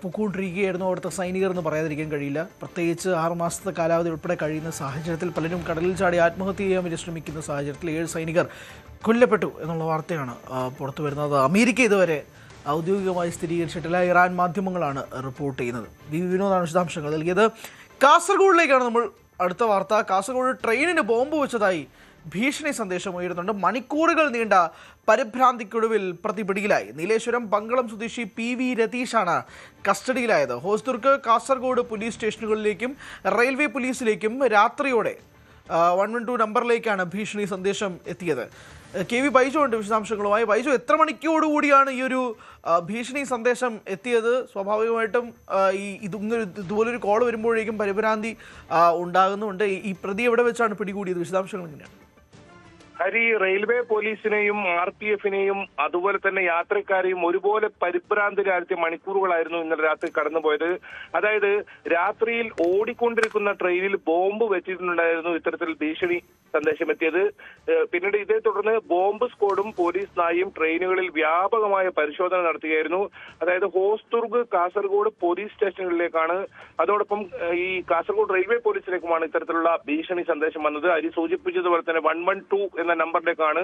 പൊക്കോണ്ടിരിക്കുകയായിരുന്നു അവിടുത്തെ സൈനികർ എന്ന് പറയാതിരിക്കാൻ കഴിയില്ല. പ്രത്യേകിച്ച് 6 മാസത്തെ കാലാവധി ഉൾപ്പെടെ കഴിയുന്ന സാഹചര്യത്തിൽ പലരും കടലിൽ ചാടി ആത്മഹത്യ ചെയ്യാൻ വേണ്ടി ശ്രമിക്കുന്ന സാഹചര്യത്തിൽ 7 സൈനികർ കൊല്ലപ്പെട്ടു എന്നുള്ള വാർത്തയാണ് പുറത്തു വരുന്നത്. അമേരിക്ക ഇതുവരെ ഔദ്യോഗികമായി സ്ഥിരീകരിച്ചിട്ടില്ല. ഇറാൻ മാധ്യമങ്ങളാണ് റിപ്പോർട്ട് ചെയ്യുന്നത്. വിനോദാണ് വിശദാംശങ്ങൾ നൽകിയത്. കാസർഗോഡിലേക്കാണ് നമ്മൾ അടുത്ത വാർത്ത. കാസർഗോഡ് ട്രെയിനിന് ബോംബ് വെച്ചതായി ഭീഷണി സന്ദേശം ഉയരുന്നുണ്ട്. മണിക്കൂറുകൾ നീണ്ട പരിഭ്രാന്തിക്കൊടുവിൽ പ്രതി പിടിയിലായി. നീലേശ്വരം പങ്കളം സ്വദേശി PV രതീഷാണ് കസ്റ്റഡിയിലായത്. ഹോസ്ദുർഗ്, കാസർഗോഡ് പോലീസ് സ്റ്റേഷനുകളിലേക്കും റെയിൽവേ പോലീസിലേക്കും രാത്രിയോടെ 112 നമ്പറിലേക്കാണ് ഭീഷണി സന്ദേശം എത്തിയത്. KV ബൈജു ഉണ്ട് വിശദാംശങ്ങളുമായി. ബൈജു, എത്ര മണിക്കൂറുകൂടിയാണ് ഈ ഒരു ഭീഷണി സന്ദേശം എത്തിയത്? സ്വാഭാവികമായിട്ടും ഇതുപോലൊരു കോൾ വരുമ്പോഴേക്കും പരിഭ്രാന്തി ഉണ്ടാകുന്നുണ്ട്. ഈ പ്രതി എവിടെ വെച്ചാണ് പിടികൂടിയത്? വിശദാംശങ്ങൾ എങ്ങനെയാണ്? ഹരി, റെയിൽവേ പോലീസിനെയും RPF-നെയും അതുപോലെ തന്നെ യാത്രക്കാരെയും ഒരുപോലെ പരിഭ്രാന്തിലാഴ്ത്തിയ മണിക്കൂറുകളായിരുന്നു ഇന്നലെ രാത്രി കടന്നുപോയത്. അതായത് രാത്രിയിൽ ഓടിക്കൊണ്ടിരിക്കുന്ന ട്രെയിനിൽ ബോംബ് വെച്ചിട്ടുണ്ടായിരുന്നു ഇത്തരത്തിൽ ഭീഷണി സന്ദേശം എത്തിയത്. പിന്നീട് ഇതേ തുടർന്ന് ബോംബ് സ്ക്വാഡും പോലീസ് നായയും ട്രെയിനുകളിൽ വ്യാപകമായ പരിശോധന നടത്തുകയായിരുന്നു. അതായത് ഹോസ്ദുർഗ്, കാസർഗോഡ് പോലീസ് സ്റ്റേഷനുകളിലേക്കാണ്, അതോടൊപ്പം ഈ കാസർഗോഡ് റെയിൽവേ പോലീസിലേക്കുമാണ് ഇത്തരത്തിലുള്ള ഭീഷണി സന്ദേശം വന്നത്. അരി സൂചിപ്പിച്ചതുപോലെ തന്നെ 112 എന്ന നമ്പറിലേക്കാണ്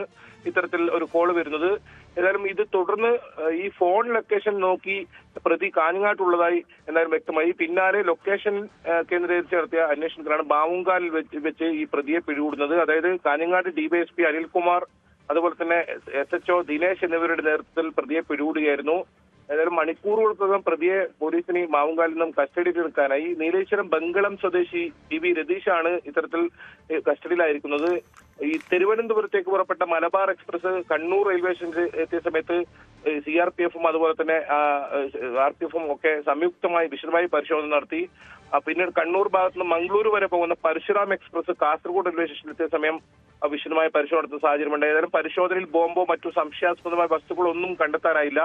ഇത്തരത്തിൽ ഒരു കോൾ വരുന്നത്. ഏതായാലും ഇത് തുടർന്ന് ഈ ഫോൺ ലൊക്കേഷൻ നോക്കി പ്രതി കാഞ്ഞങ്ങാട്ടുള്ളതായി എന്തായാലും വ്യക്തമായി. പിന്നാലെ ലൊക്കേഷൻ കേന്ദ്രീകരിച്ച് നടത്തിയ അന്വേഷണത്തിലാണ് ബാവുങ്കാലിൽ വെച്ച് ഈ പ്രതിയെ പിടികൂടുന്നത്. അതായത് കാഞ്ഞങ്ങാട് DYSP അനിൽകുമാർ, അതുപോലെ തന്നെ SHO ദിനേശ് എന്നിവരുടെ നേതൃത്വത്തിൽ പ്രതിയെ പിടികൂടുകയായിരുന്നു. ഏതായാലും മണിക്കൂറുകൾക്കകം പ്രതിയെ പോലീസിന് മാവുങ്കാലിൽ നിന്നും കസ്റ്റഡിയിൽ എടുക്കാനായി. നീലേശ്വരം ബംഗളം സ്വദേശി PV രതീഷാണ് ഇത്തരത്തിൽ കസ്റ്റഡിയിലായിരിക്കുന്നത്. ഈ തിരുവനന്തപുരത്തേക്ക് പുറപ്പെട്ട മലബാർ എക്സ്പ്രസ് കണ്ണൂർ റെയിൽവേ സ്റ്റേഷനിൽ എത്തിയ സമയത്ത് CRPF-ഉം അതുപോലെ തന്നെ RPF-ഉം ഒക്കെ സംയുക്തമായി വിശദമായി പരിശോധന നടത്തി. പിന്നീട് കണ്ണൂർ ഭാഗത്ത് നിന്ന് മംഗളൂരു വരെ പോകുന്ന പരശുറാം എക്സ്പ്രസ് കാസർഗോഡ് റെയിൽവേ സ്റ്റേഷനിൽ എത്തിയ സമയം വിശദമായ പരിശോധന നടത്തുന്ന സാഹചര്യമുണ്ട്. ഏതായാലും പരിശോധനയിൽ ബോംബോ മറ്റു സംശയാസ്പദമായ വസ്തുക്കളോ ഒന്നും കണ്ടെത്താനായില്ല.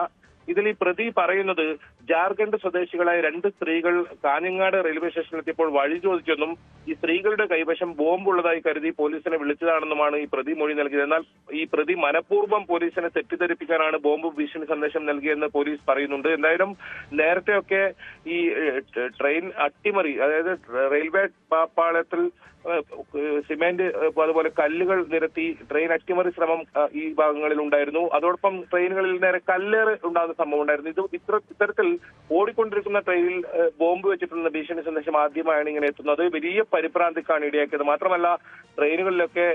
ഇതിൽ ഈ പ്രതി പറയുന്നത് ജാർഖണ്ഡ് സ്വദേശികളായ 2 സ്ത്രീകൾ കാഞ്ഞങ്ങാട് റെയിൽവേ സ്റ്റേഷനിലെത്തിയപ്പോൾ വഴി ചോദിച്ചെന്നും ഈ സ്ത്രീകളുടെ കൈവശം ബോംബുള്ളതായി കരുതി പോലീസിനെ വിളിച്ചതാണെന്നുമാണ് ഈ പ്രതി മൊഴി നൽകിയത്. എന്നാൽ ഈ പ്രതി മനഃപൂർവ്വം പോലീസിനെ തെറ്റിദ്ധരിപ്പിക്കാനാണ് ബോംബ് ഭീഷണി സന്ദേശം നൽകിയെന്ന് പോലീസ് പറയുന്നുണ്ട്. എന്തായാലും നേരത്തെയൊക്കെ ഈ ട്രെയിൻ അട്ടിമറി, അതായത് റെയിൽവേ പാളത്തിൽ സിമെന്റ് അതുപോലെ കല്ലുകൾ നിരത്തി ട്രെയിൻ അട്ടിമറി ശ്രമം ഈ ഭാഗങ്ങളിൽ ഉണ്ടായിരുന്നു. അതോടൊപ്പം ട്രെയിനുകളിൽ നേരെ കല്ലേറ് ഉണ്ടാകുന്ന സംഭവം ഉണ്ടായിരുന്നു. ഇത്തരത്തിൽ ഓടിക്കൊണ്ടിരിക്കുന്ന ട്രെയിനിൽ ബോംബ് വെച്ചിട്ടുള്ള ഭീഷണി സന്ദേശം ആദ്യമായാണ് ഇങ്ങനെ എത്തുന്നത്. വലിയ പരിഭ്രാന്തിക്കാണ് ഇടയാക്കിയത്. മാത്രമല്ല ട്രെയിനുകളിലൊക്കെ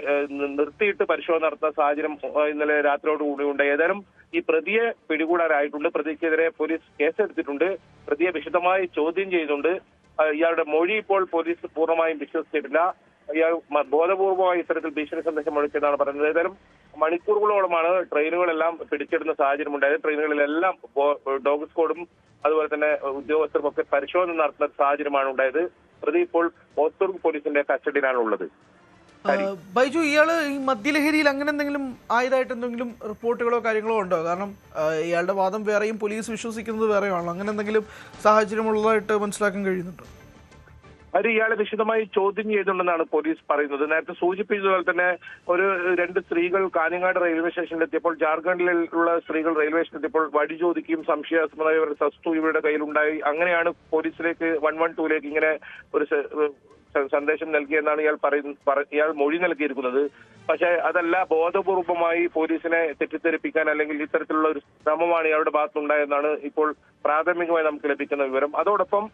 നിർത്തിയിട്ട് പരിശോധന നടത്തുന്ന സാഹചര്യം ഇന്നലെ രാത്രിയോടുകൂടി ഉണ്ടായി. ഏതായാലും ഈ പ്രതിയെ പിടികൂടാനായിട്ടുണ്ട്. പ്രതിക്കെതിരെ പോലീസ് കേസെടുത്തിട്ടുണ്ട്. പ്രതിയെ വിശദമായി ചോദ്യം ചെയ്യുന്നുണ്ട്. ഇയാളുടെ മൊഴി ഇപ്പോൾ പോലീസ് പൂർണ്ണമായും വിശ്വസിച്ചിട്ടില്ല. ഇയാൾ ബോധപൂർവമായി ഇത്തരത്തിൽ ഭീഷണി സന്ദേശം മുഴക്കിയെന്നാണ് പറയുന്നത്. ഏതായാലും മണിക്കൂറുകളോളമാണ് ട്രെയിനുകളെല്ലാം പിടിച്ചെടുക്കുന്ന സാഹചര്യം ഉണ്ടായത്. ട്രെയിനുകളിലെല്ലാം ഡോഗ് സ്ക്വാഡും അതുപോലെ തന്നെ ഉദ്യോഗസ്ഥരും ഒക്കെ പരിശോധന നടത്തുന്ന സാഹചര്യമാണ് ഉണ്ടായത്. പ്രതി ഇപ്പോൾ ഹോസ്ദുർഗ് പോലീസിന്റെ കസ്റ്റഡിയിലാണ് ഉള്ളത്. ബൈജു, ഇയാള് ഈ മദ്യലഹരിയിൽ അങ്ങനെ എന്തെങ്കിലും ആയതായിട്ട് എന്തെങ്കിലും റിപ്പോർട്ടുകളോ കാര്യങ്ങളോ ഉണ്ടോ? കാരണം ഇയാളുടെ വാദം വേറെയും പോലീസ് വിശ്വസിക്കുന്നത് വേറെയാണല്ലോ. അങ്ങനെ എന്തെങ്കിലും സാഹചര്യമുള്ളതായിട്ട് മനസ്സിലാക്കാൻ കഴിയുന്നുണ്ടോ? അത് ഇയാളെ വിശദമായി ചോദ്യം ചെയ്തിട്ടുണ്ടെന്നാണ് പോലീസ് പറയുന്നത്. നേരത്തെ സൂചിപ്പിച്ചതുപോലെ തന്നെ 2 സ്ത്രീകൾ കാഞ്ഞങ്ങാട് റെയിൽവേ സ്റ്റേഷനിലെത്തിയപ്പോൾ, ജാർഖണ്ഡിലുള്ള സ്ത്രീകൾ റെയിൽവേ സ്റ്റേഷനിലെത്തിയപ്പോൾ വഴി ചോദിക്കുകയും സംശയാസ്പദമായ ഒരു വസ്തു ഇവരുടെ കയ്യിലുണ്ടായി. അങ്ങനെയാണ് പോലീസിലേക്ക് 112ലേക്ക് ഇങ്ങനെ ഒരു സന്ദേശം നൽകിയെന്നാണ് ഇയാൾ മൊഴി നൽകിയിരിക്കുന്നത്. പക്ഷേ അതല്ല, ബോധപൂർവമായി പോലീസിനെ തെറ്റിദ്ധരിപ്പിക്കാൻ അല്ലെങ്കിൽ ഇത്തരത്തിലുള്ള ഒരു ശ്രമമാണ് ഇയാളുടെ ഭാഗത്തുണ്ടായെന്നാണ് ഇപ്പോൾ പ്രാഥമികമായി നമുക്ക് ലഭിക്കുന്ന വിവരം. അതോടൊപ്പം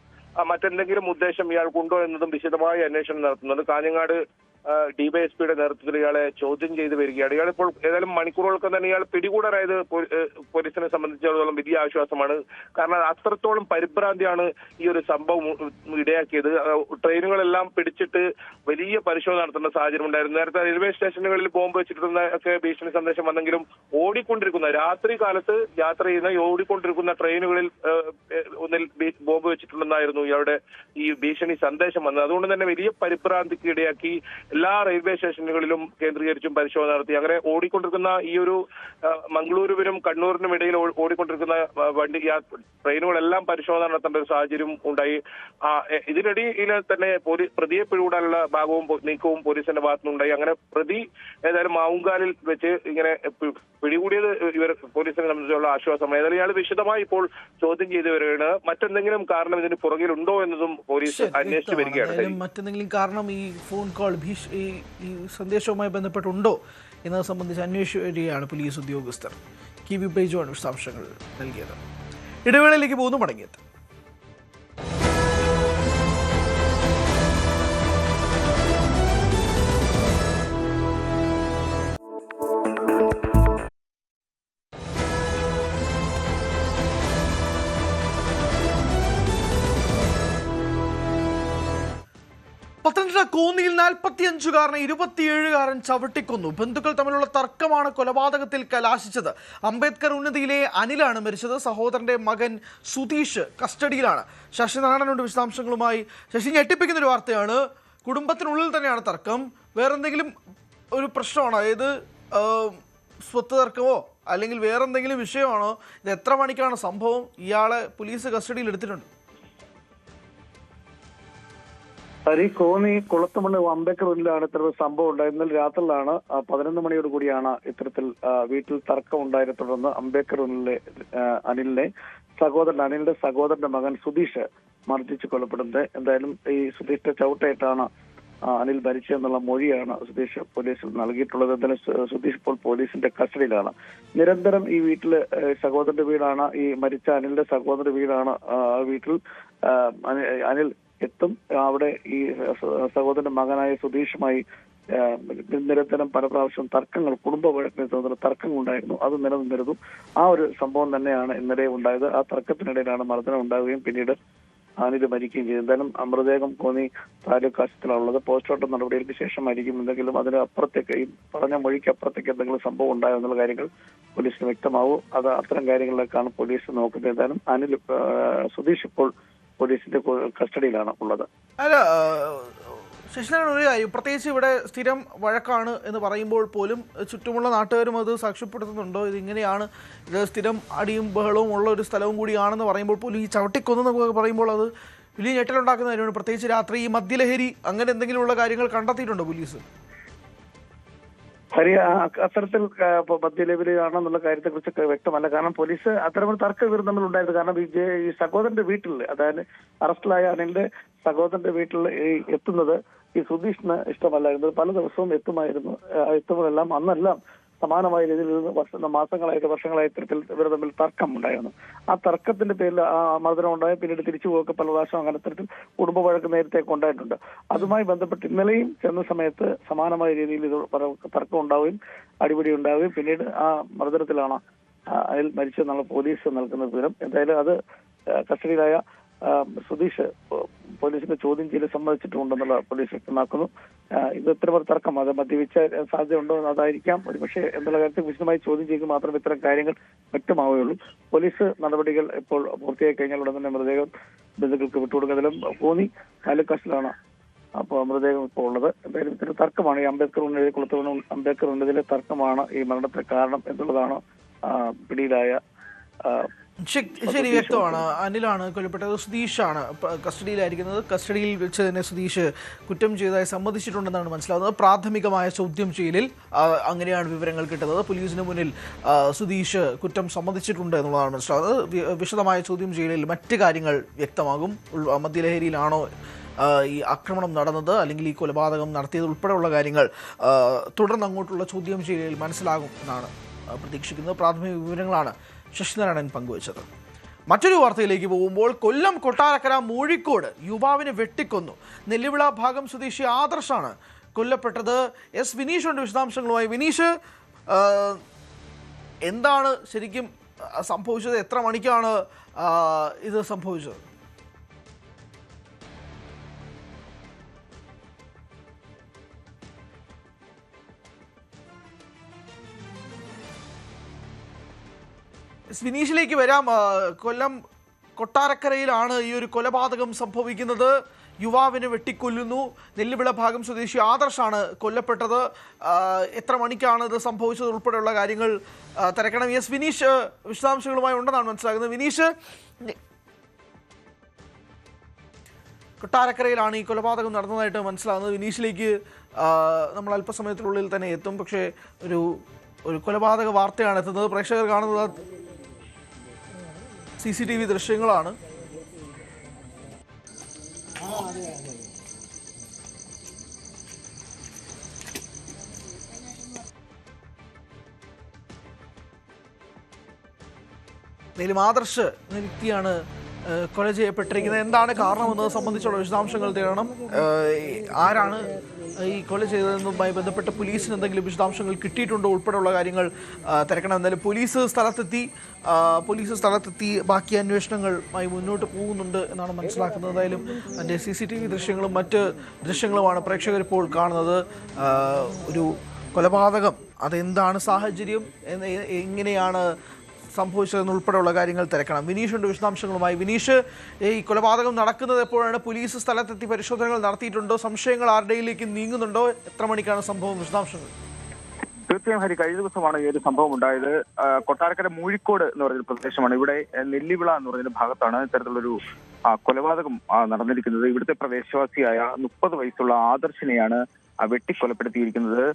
മറ്റെന്തെങ്കിലും ഉദ്ദേശം ഇയാൾക്കുണ്ടോ എന്നതും വിശദമായി അന്വേഷണം നടത്തുന്നുണ്ട്. കാഞ്ഞങ്ങാട് ഡിവൈഎസ്പിയുടെ നേതൃത്വത്തിൽ ഇയാളെ ചോദ്യം ചെയ്ത് വരികയാണ്. ഇയാളിപ്പോൾ ഏതായാലും മണിക്കൂറുകൾക്ക് തന്നെ ഇയാൾ പിടികൂടാനായത് പോലീസിനെ സംബന്ധിച്ചിടത്തോളം വലിയ ആശ്വാസമാണ്. കാരണം അത്രത്തോളം പരിഭ്രാന്തിയാണ് ഈ ഒരു സംഭവം ഇടയാക്കിയത്. ട്രെയിനുകളെല്ലാം പിടിച്ചിട്ട് വലിയ പരിശോധന നടത്തുന്ന സാഹചര്യം ഉണ്ടായിരുന്നു. നേരത്തെ റെയിൽവേ സ്റ്റേഷനുകളിൽ ബോംബ് വെച്ചിട്ടുള്ള ഒക്കെ ഭീഷണി സന്ദേശം വന്നെങ്കിലും ഓടിക്കൊണ്ടിരിക്കുന്ന രാത്രി കാലത്ത് യാത്ര ചെയ്യുന്ന ഓടിക്കൊണ്ടിരിക്കുന്ന ട്രെയിനുകളിൽ ഒന്നിൽ ബോംബ് വെച്ചിട്ടുണ്ടെന്നായിരുന്നു ഇയാളുടെ ഈ ഭീഷണി സന്ദേശം വന്നത്. അതുകൊണ്ട് തന്നെ വലിയ പരിഭ്രാന്തിക്ക് ഇടയാക്കി എല്ലാ റെയിൽവേ സ്റ്റേഷനുകളിലും കേന്ദ്രീകരിച്ചും പരിശോധന നടത്തി. അങ്ങനെ ഓടിക്കൊണ്ടിരിക്കുന്ന ഈ ഒരു മംഗളൂരുവിനും കണ്ണൂരിനും ഇടയിൽ ഓടിക്കൊണ്ടിരിക്കുന്ന ട്രെയിനുകളെല്ലാം പരിശോധന നടത്തേണ്ട ഒരു സാഹചര്യം ഉണ്ടായി. ഇതിനിടയിൽ തന്നെ പ്രതിയെ പിടികൂടാനുള്ള ഭാഗവും നീക്കവും പോലീസിന്റെ ഭാഗത്തുനിന്നുണ്ടായി. അങ്ങനെ പ്രതി ഏതായാലും മാവുങ്കാലിൽ വെച്ച് ഇങ്ങനെ പിടികൂടിയത് ഇവർ പോലീസിനെ സംബന്ധിച്ചുള്ള ആശ്വാസമാണ്. ഏതായാലും ഇയാൾ വിശദമായി ഇപ്പോൾ ചോദ്യം ചെയ്തു വരികയാണ്. മറ്റെന്തെങ്കിലും കാരണം ഇതിന് പുറകിലുണ്ടോ എന്നതും പോലീസ് അന്വേഷിച്ചു വരികയാണ്. മറ്റെന്തെങ്കിലും കാരണം ഈ ഫോൺ കോൾ ഈ സന്ദേശവുമായി ബന്ധപ്പെട്ടുണ്ടോ എന്നത് സംബന്ധിച്ച് അന്വേഷിച്ചു വരികയാണ് പോലീസ് ഉദ്യോഗസ്ഥർ. KV ബൈജുവാണ് വിശദാംശങ്ങൾ നൽകിയത്. ഇടവേളയിലേക്ക് പോകുന്നു, മടങ്ങിയെത്തും. പത്തനംതിട്ട കോന്നിയിൽ 45-കാരനെ 27-കാരൻ ചവിട്ടിക്കൊന്നു. ബന്ധുക്കൾ തമ്മിലുള്ള തർക്കമാണ് കൊലപാതകത്തിൽ കലാശിച്ചത്. അംബേദ്കർ ഉന്നതിയിലെ അനിലാണ് മരിച്ചത്. സഹോദരന്റെ മകൻ സുധീഷ് കസ്റ്റഡിയിലാണ്. ശശിനാരായണനുണ്ട് വിശദാംശങ്ങളുമായി. ശശി, ഞെട്ടിപ്പിക്കുന്ന ഒരു വാർത്തയാണ്. കുടുംബത്തിനുള്ളിൽ തന്നെയാണ് തർക്കം. വേറെന്തെങ്കിലും ഒരു പ്രശ്നമാണോ? അതായത് സ്വത്ത് തർക്കമോ അല്ലെങ്കിൽ വേറെന്തെങ്കിലും വിഷയമാണോ? ഇത് എത്ര മണിക്കാണ് സംഭവം? ഇയാളെ പോലീസ് കസ്റ്റഡിയിൽ എടുത്തിട്ടുണ്ട്. കോന്നി കുളത്തുമണ്ണ് അംബേദ്കർ ഉള്ളിലാണ് ഇത്തരത്തിൽ സംഭവം ഉണ്ടായത്. ഇന്നലെ രാത്രിയിലാണ് 11 മണിയോട് കൂടിയാണ് ഇത്തരത്തിൽ വീട്ടിൽ തർക്കം ഉണ്ടായതിനെ തുടർന്ന് അംബേദ്കർ ഉള്ളിലെ അനിലിന്റെ സഹോദരന്റെ മകൻ സുധീഷ് മർദ്ദിച്ച് കൊല്ലപ്പെടുന്നത്. എന്തായാലും ഈ സുധീഷിന്റെ ചവിട്ടേറ്റാണ് അനിൽ മരിച്ചതെന്നുള്ള മൊഴിയാണ് സുധീഷ് പോലീസിൽ നൽകിയിട്ടുള്ളത്. എന്തായാലും സുധീഷ് ഇപ്പോൾ പോലീസിന്റെ കസ്റ്റഡിയിലാണ്. നിരന്തരം ഈ വീട്ടില് സഹോദരന്റെ വീടാണ്, ഈ മരിച്ച അനിലിന്റെ സഹോദരന്റെ വീടാണ്. വീട്ടിൽ അനിൽ എത്തും. അവിടെ ഈ സഹോദരന്റെ മകനായ സുധീഷുമായി നിരന്തരം പല പ്രാവശ്യം തർക്കങ്ങൾ, കുടുംബ വഴക്കിനെ തുടർന്ന് തർക്കങ്ങൾ ഉണ്ടായിരുന്നു. അത് നിലനിന്നിരുന്നു. ആ ഒരു സംഭവം തന്നെയാണ് ഇന്നലെ ഉണ്ടായത്. ആ തർക്കത്തിനിടയിലാണ് മർദ്ദനം ഉണ്ടാവുകയും പിന്നീട് അനിൽ മരിക്കുകയും ചെയ്തു. എന്തായാലും മൃതദേഹം കോന്നി താലൂക്ക് ആശുപത്രിയിലുള്ളത്. പോസ്റ്റ്മോർട്ടം നടപടികൾക്ക് ശേഷമായിരിക്കും എന്തെങ്കിലും അതിന് അപ്പുറത്തേക്ക്, ഈ പറഞ്ഞ മൊഴിക്ക് അപ്പുറത്തേക്ക് എന്തെങ്കിലും സംഭവം ഉണ്ടായോ എന്നുള്ള കാര്യങ്ങൾ പോലീസിന് വ്യക്തമാവും. അത് അത്തരം കാര്യങ്ങളിലേക്കാണ് പോലീസ് നോക്കുന്നത്. എന്തായാലും സുധീഷ് ഇപ്പോൾ പോലീസിന്റെ കസ്റ്റഡിയിലാണ് ഉള്ളത്. അല്ല ശശിനാരായണൻ, ഒരു കാര്യം പ്രത്യേകിച്ച് ഇവിടെ സ്ഥിരം വഴക്കാണ് എന്ന് പറയുമ്പോൾ പോലും ചുറ്റുമുള്ള നാട്ടുകാരും അത് സാക്ഷ്യപ്പെടുത്തുന്നുണ്ടോ? ഇതിങ്ങനെയാണ്, ഇത് സ്ഥിരം അടിയും ബഹളവും ഉള്ള ഒരു സ്ഥലവും കൂടിയാണെന്ന് പറയുമ്പോൾ പോലും ഈ ചവിട്ടിക്കൊന്നൊക്കെ പറയുമ്പോൾ അത് വലിയ ഞെട്ടലുണ്ടാക്കുന്ന കാര്യമാണ്. പ്രത്യേകിച്ച് രാത്രി ഈ മദ്യലഹരി അങ്ങനെ എന്തെങ്കിലുമുള്ള കാര്യങ്ങൾ കണ്ടെത്തിയിട്ടുണ്ടോ പോലീസ്? ഹരി, അത്തരത്തിൽ മദ്യലഹരിയാണെന്നുള്ള കാര്യത്തെ കുറിച്ചൊക്കെ വ്യക്തമല്ല. കാരണം പോലീസ് അത്തരമൊരു തർക്കം ഇവർ തമ്മിൽ ഉണ്ടായിരുന്നു. കാരണം ഈ സഹോദരന്റെ വീട്ടിൽ, അതായത് അറസ്റ്റിലായ അനിലിന്റെ സഹോദരന്റെ വീട്ടിൽ എത്തുന്നത് ഈ സുധീഷിന് ഇഷ്ടമല്ലായിരുന്നു. പല ദിവസവും എത്തുമ്പോഴെല്ലാം അന്നെല്ലാം സമാനമായ രീതിയിൽ മാസങ്ങളായിട്ട് വർഷങ്ങളായി ഇത്തരത്തിൽ ഇവർ തമ്മിൽ തർക്കം ഉണ്ടായിരുന്നു. ആ തർക്കത്തിന്റെ പേരിൽ ആ മർദ്ദനം ഉണ്ടായി. പിന്നീട് തിരിച്ചു പോക്ക് പല പ്രാവശ്യം അങ്ങനെ ഇത്തരത്തിൽ കുടുംബ വഴക്ക് നേരത്തെ ഉണ്ടായിട്ടുണ്ട്. അതുമായി ബന്ധപ്പെട്ട് ഇന്നലെയും ചെന്ന സമയത്ത് സമാനമായ രീതിയിൽ ഇത് തർക്കം ഉണ്ടാവുകയും അടിപിടി ഉണ്ടാവുകയും പിന്നീട് ആ മർദ്ദനത്തിലാണ് അയാൾ മരിച്ചെന്നുള്ള പോലീസ് നൽകുന്ന വിവരം. എന്തായാലും അത് കസ്റ്റഡിയിലായ സുധീഷ് പോലീസിന്റെ ചോദ്യം ചെയ്യൽ സമ്മതിച്ചിട്ടുണ്ടെന്നുള്ള പോലീസ് വ്യക്തമാക്കുന്നു. ഇത് ഇത്തരം തർക്കം അത് മദ്യപിച്ച സാധ്യതയുണ്ടോ അതായിരിക്കാം ഒരുപക്ഷെ എന്നുള്ള കാര്യത്തിൽ വിശദമായി ചോദ്യം ചെയ്ത് മാത്രമേ ഇത്തരം കാര്യങ്ങൾ വ്യക്തമാവുകയുള്ളൂ. പോലീസ് നടപടികൾ ഇപ്പോൾ പൂർത്തിയായി കഴിഞ്ഞാൽ ഉടൻ തന്നെ മൃതദേഹം ബന്ധുക്കൾക്ക് വിട്ടുകൊടുക്കുന്നതിലും കോന്നി താലൂക്കാസിലാണ് അപ്പോൾ മൃതദേഹം ഇപ്പോൾ ഉള്ളത്. എന്തായാലും ഇത്തരം തർക്കമാണ് ഈ അംബേദ്കർ ഉന്നതിയിലെ തർക്കമാണ് ഈ മരണത്തിന് കാരണം എന്നുള്ളതാണ് പിടിയിലായ. ശരി, വ്യക്തമാണ്. അനിലാണ് കൊല്ലപ്പെട്ടത്. സുധീഷാണ് കസ്റ്റഡിയിലായിരിക്കുന്നത്. കസ്റ്റഡിയിൽ വെച്ച് തന്നെ സുധീഷ് കുറ്റം ചെയ്തതായി സമ്മതിച്ചിട്ടുണ്ടെന്നാണ് മനസ്സിലാവുന്നത്. പ്രാഥമികമായ ചോദ്യം ചെയ്യലിൽ അങ്ങനെയാണ് വിവരങ്ങൾ കിട്ടുന്നത്. പോലീസിന് മുന്നിൽ സുധീഷ് കുറ്റം സമ്മതിച്ചിട്ടുണ്ട് എന്നുള്ളതാണ് മനസ്സിലാവുന്നത്. വിശദമായ ചോദ്യം ചെയ്യലിൽ മറ്റ് കാര്യങ്ങൾ വ്യക്തമാകും. മദ്യലഹരിയിലാണോ ഈ ആക്രമണം നടന്നത്, അല്ലെങ്കിൽ ഈ കൊലപാതകം നടത്തിയത് ഉൾപ്പെടെയുള്ള കാര്യങ്ങൾ തുടർന്ന് അങ്ങോട്ടുള്ള ചോദ്യം ചെയ്യലിൽ മനസ്സിലാകും എന്നാണ് പ്രതീക്ഷിക്കുന്നത്. പ്രാഥമിക വിവരങ്ങളാണ് ശശിനാരായണൻ പങ്കുവച്ചത്. മറ്റൊരു വാർത്തയിലേക്ക് പോകുമ്പോൾ കൊല്ലം കൊട്ടാരക്കര മൂഴിക്കോട് യുവാവിനെ വെട്ടിക്കൊന്നു. നെല്ലിവിള ഭാഗം സ്വദേശി ആദർശാണ് കൊല്ലപ്പെട്ടത്. എസ് വിനീഷ് ഉണ്ട് വിശദാംശങ്ങളുമായി. വിനീഷ്, എന്താണ് ശരിക്കും സംഭവിച്ചത്? എത്ര മണിക്കാണ് ഇത് സംഭവിച്ചത്? വിനീഷിലേക്ക് വരാം. കൊല്ലം കൊട്ടാരക്കരയിലാണ് ഈ ഒരു കൊലപാതകം സംഭവിക്കുന്നത്. യുവാവിനെ വെട്ടിക്കൊല്ലുന്നു. നെല്ലിവിള ഭാഗം സ്വദേശി ആദർശാണ് കൊല്ലപ്പെട്ടത്. എത്ര മണിക്കാണ് ഇത് സംഭവിച്ചത് ഉൾപ്പെടെയുള്ള കാര്യങ്ങൾ തിരക്കണം. എസ് വിനീഷ് വിശദാംശങ്ങളുമായി ഉണ്ടെന്നാണ് മനസ്സിലാക്കുന്നത്. വിനീഷ്, കൊട്ടാരക്കരയിലാണ് ഈ കൊലപാതകം നടന്നതായിട്ട് മനസ്സിലാകുന്നത്. വിനീഷിലേക്ക് നമ്മൾ അല്പസമയത്തിനുള്ളിൽ തന്നെ എത്തും. പക്ഷേ ഒരു കൊലപാതക വാർത്തയാണ് എത്തുന്നത്. പ്രേക്ഷകർ കാണുന്നത് CCTV ദൃശ്യങ്ങളാണ്. മേലും ആദർശ് എന്ന വ്യക്തിയാണ് കൊല ചെയ്യപ്പെട്ടിരിക്കുന്നത്. എന്താണ് കാരണമെന്നത് സംബന്ധിച്ചുള്ള വിശദാംശങ്ങൾ തേടണം. ആരാണ് ഈ കൊല ചെയ്തതെന്നുമായി ബന്ധപ്പെട്ട് പോലീസിന് എന്തെങ്കിലും വിശദാംശങ്ങൾ കിട്ടിയിട്ടുണ്ടോ ഉൾപ്പെടെയുള്ള കാര്യങ്ങൾ തിരക്കണം. എന്തായാലും പോലീസ് സ്ഥലത്തെത്തി ബാക്കി അന്വേഷണങ്ങളുമായി മുന്നോട്ട് പോകുന്നുണ്ട് എന്നാണ് മനസ്സിലാക്കുന്നത്. എന്തായാലും അതിൻ്റെ CCTV ദൃശ്യങ്ങളും മറ്റ് ദൃശ്യങ്ങളുമാണ് പ്രേക്ഷകർ ഇപ്പോൾ കാണുന്നത്. ഒരു കൊലപാതകം, അതെന്താണ് സാഹചര്യം, എങ്ങനെയാണ് സംഭവിച്ചതെന്നുൾപ്പെടെയുള്ള കാര്യങ്ങൾ തിരക്കണം. വിനീഷ് ഉണ്ട് വിശദാംശങ്ങളുമായി. വിനീഷ്, ഈ കൊലപാതകം നടക്കുന്നത് എപ്പോഴാണ്? പോലീസ് സ്ഥലത്തെത്തി പരിശോധനകൾ നടത്തിയിട്ടുണ്ടോ? സംശയങ്ങൾ ആരുടെയിലേക്ക് നീങ്ങുന്നുണ്ടോ? എത്ര മണിക്കാണ് സംഭവം? വിശദാംശങ്ങൾ. തീർച്ചയായും ഹരി, കഴിഞ്ഞ ദിവസമാണ് ഈ ഒരു സംഭവം ഉണ്ടായത്. കൊട്ടാരക്കര മൂഴിക്കോട് എന്ന് പറയുന്ന പ്രദേശമാണ്. ഇവിടെ നെല്ലിവിള എന്ന് പറയുന്ന ഭാഗത്താണ് ഇത്തരത്തിലുള്ളൊരു കൊലപാതകം നടന്നിരിക്കുന്നത്. ഇവിടുത്തെ പ്രദേശവാസിയായ 30 വയസ്സുള്ള ആദർശിനെയാണ് വെട്ടിക്കൊലപ്പെടുത്തിയിരിക്കുന്നത്.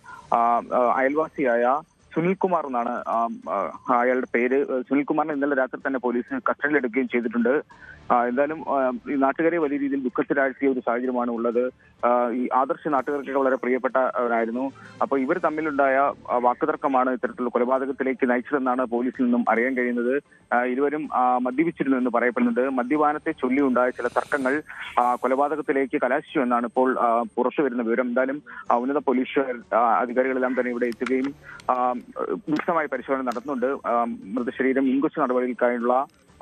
അയൽവാസിയായ സുനിൽകുമാർ എന്നാണ് അയാളുടെ പേര്. സുനിൽകുമാറിനെ ഇന്നലെ രാത്രി തന്നെ പോലീസിന് കസ്റ്റഡിയിലെടുക്കുകയും ചെയ്തിട്ടുണ്ട്. എന്തായാലും ഈ നാട്ടുകാരെ വലിയ രീതിയിൽ ദുഃഖത്തിലാഴ്ത്തിയ ഒരു സാഹചര്യമാണ് ഉള്ളത്. ഈ ആദർശ് നാട്ടുകാർക്കൊക്കെ വളരെ പ്രിയപ്പെട്ടവരായിരുന്നു. അപ്പോൾ ഇവർ തമ്മിലുണ്ടായ വാക്കുതർക്കമാണ് ഇത്തരത്തിലുള്ള കൊലപാതകത്തിലേക്ക് നയിച്ചതെന്നാണ് പോലീസിൽ നിന്നും അറിയാൻ കഴിയുന്നത്. ഇരുവരും മദ്യപിച്ചിരുന്നു എന്ന് പറയപ്പെടുന്നുണ്ട്. മദ്യപാനത്തെ ചൊല്ലിയുണ്ടായ ചില തർക്കങ്ങൾ കൊലപാതകത്തിലേക്ക് കലാശിച്ചു എന്നാണ് ഇപ്പോൾ പുറത്തു വരുന്ന വിവരം. എന്തായാലും ഉന്നത പോലീസ് അധികാരികളെല്ലാം തന്നെ ഇവിടെ എത്തുകയും വിശദമായ പരിശോധന നടത്തുന്നുണ്ട്. മൃതശരീരം ഇൻക്വസ്റ്റ് നടപടികൾക്കായുള്ള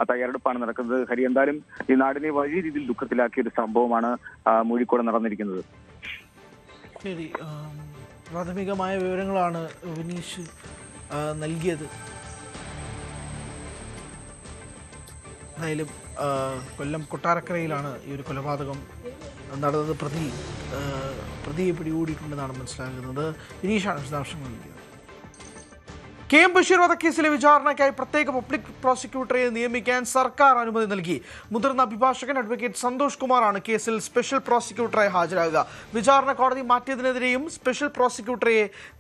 തയ്യാറെടുപ്പാണ് നടക്കുന്നത്. ഹരി, എന്തായാലും ഈ നാടിനെ വലിയ രീതിയിൽ ദുഃഖത്തിലാക്കിയ ഒരു സംഭവമാണ് മൂഴിക്കോട് നടന്നിരിക്കുന്നത്. ശരി, പ്രാഥമികമായ വിവരങ്ങളാണ് വിനീഷ് നൽകിയത്. എന്തായാലും കൊല്ലം കൊട്ടാരക്കരയിലാണ് ഈ ഒരു കൊലപാതകം നടന്നത്. പ്രതിയെ പിടികൂടിയിട്ടുണ്ടെന്നാണ് മനസ്സിലാക്കുന്നത്. വിനീഷാണ് വിശദാംശങ്ങൾ നൽകിയത്. കെ എം ബഷീർ വധക്കേസിലെ വിചാരണയ്ക്കായി പ്രത്യേക പബ്ലിക് പ്രോസിക്യൂട്ടറെ നിയമിക്കാൻ സർക്കാർ അനുമതി നൽകി. മുതിർന്ന അഭിഭാഷകൻ അഡ്വക്കേറ്റ് സന്തോഷ് കുമാറാണ് കേസിൽ സ്പെഷ്യൽ പ്രോസിക്യൂട്ടറായി ഹാജരാകുക. വിചാരണ കോടതി മാറ്റിയതിനെതിരെയും സ്പെഷ്യൽ പ്രോസിക്യൂട്ടറെ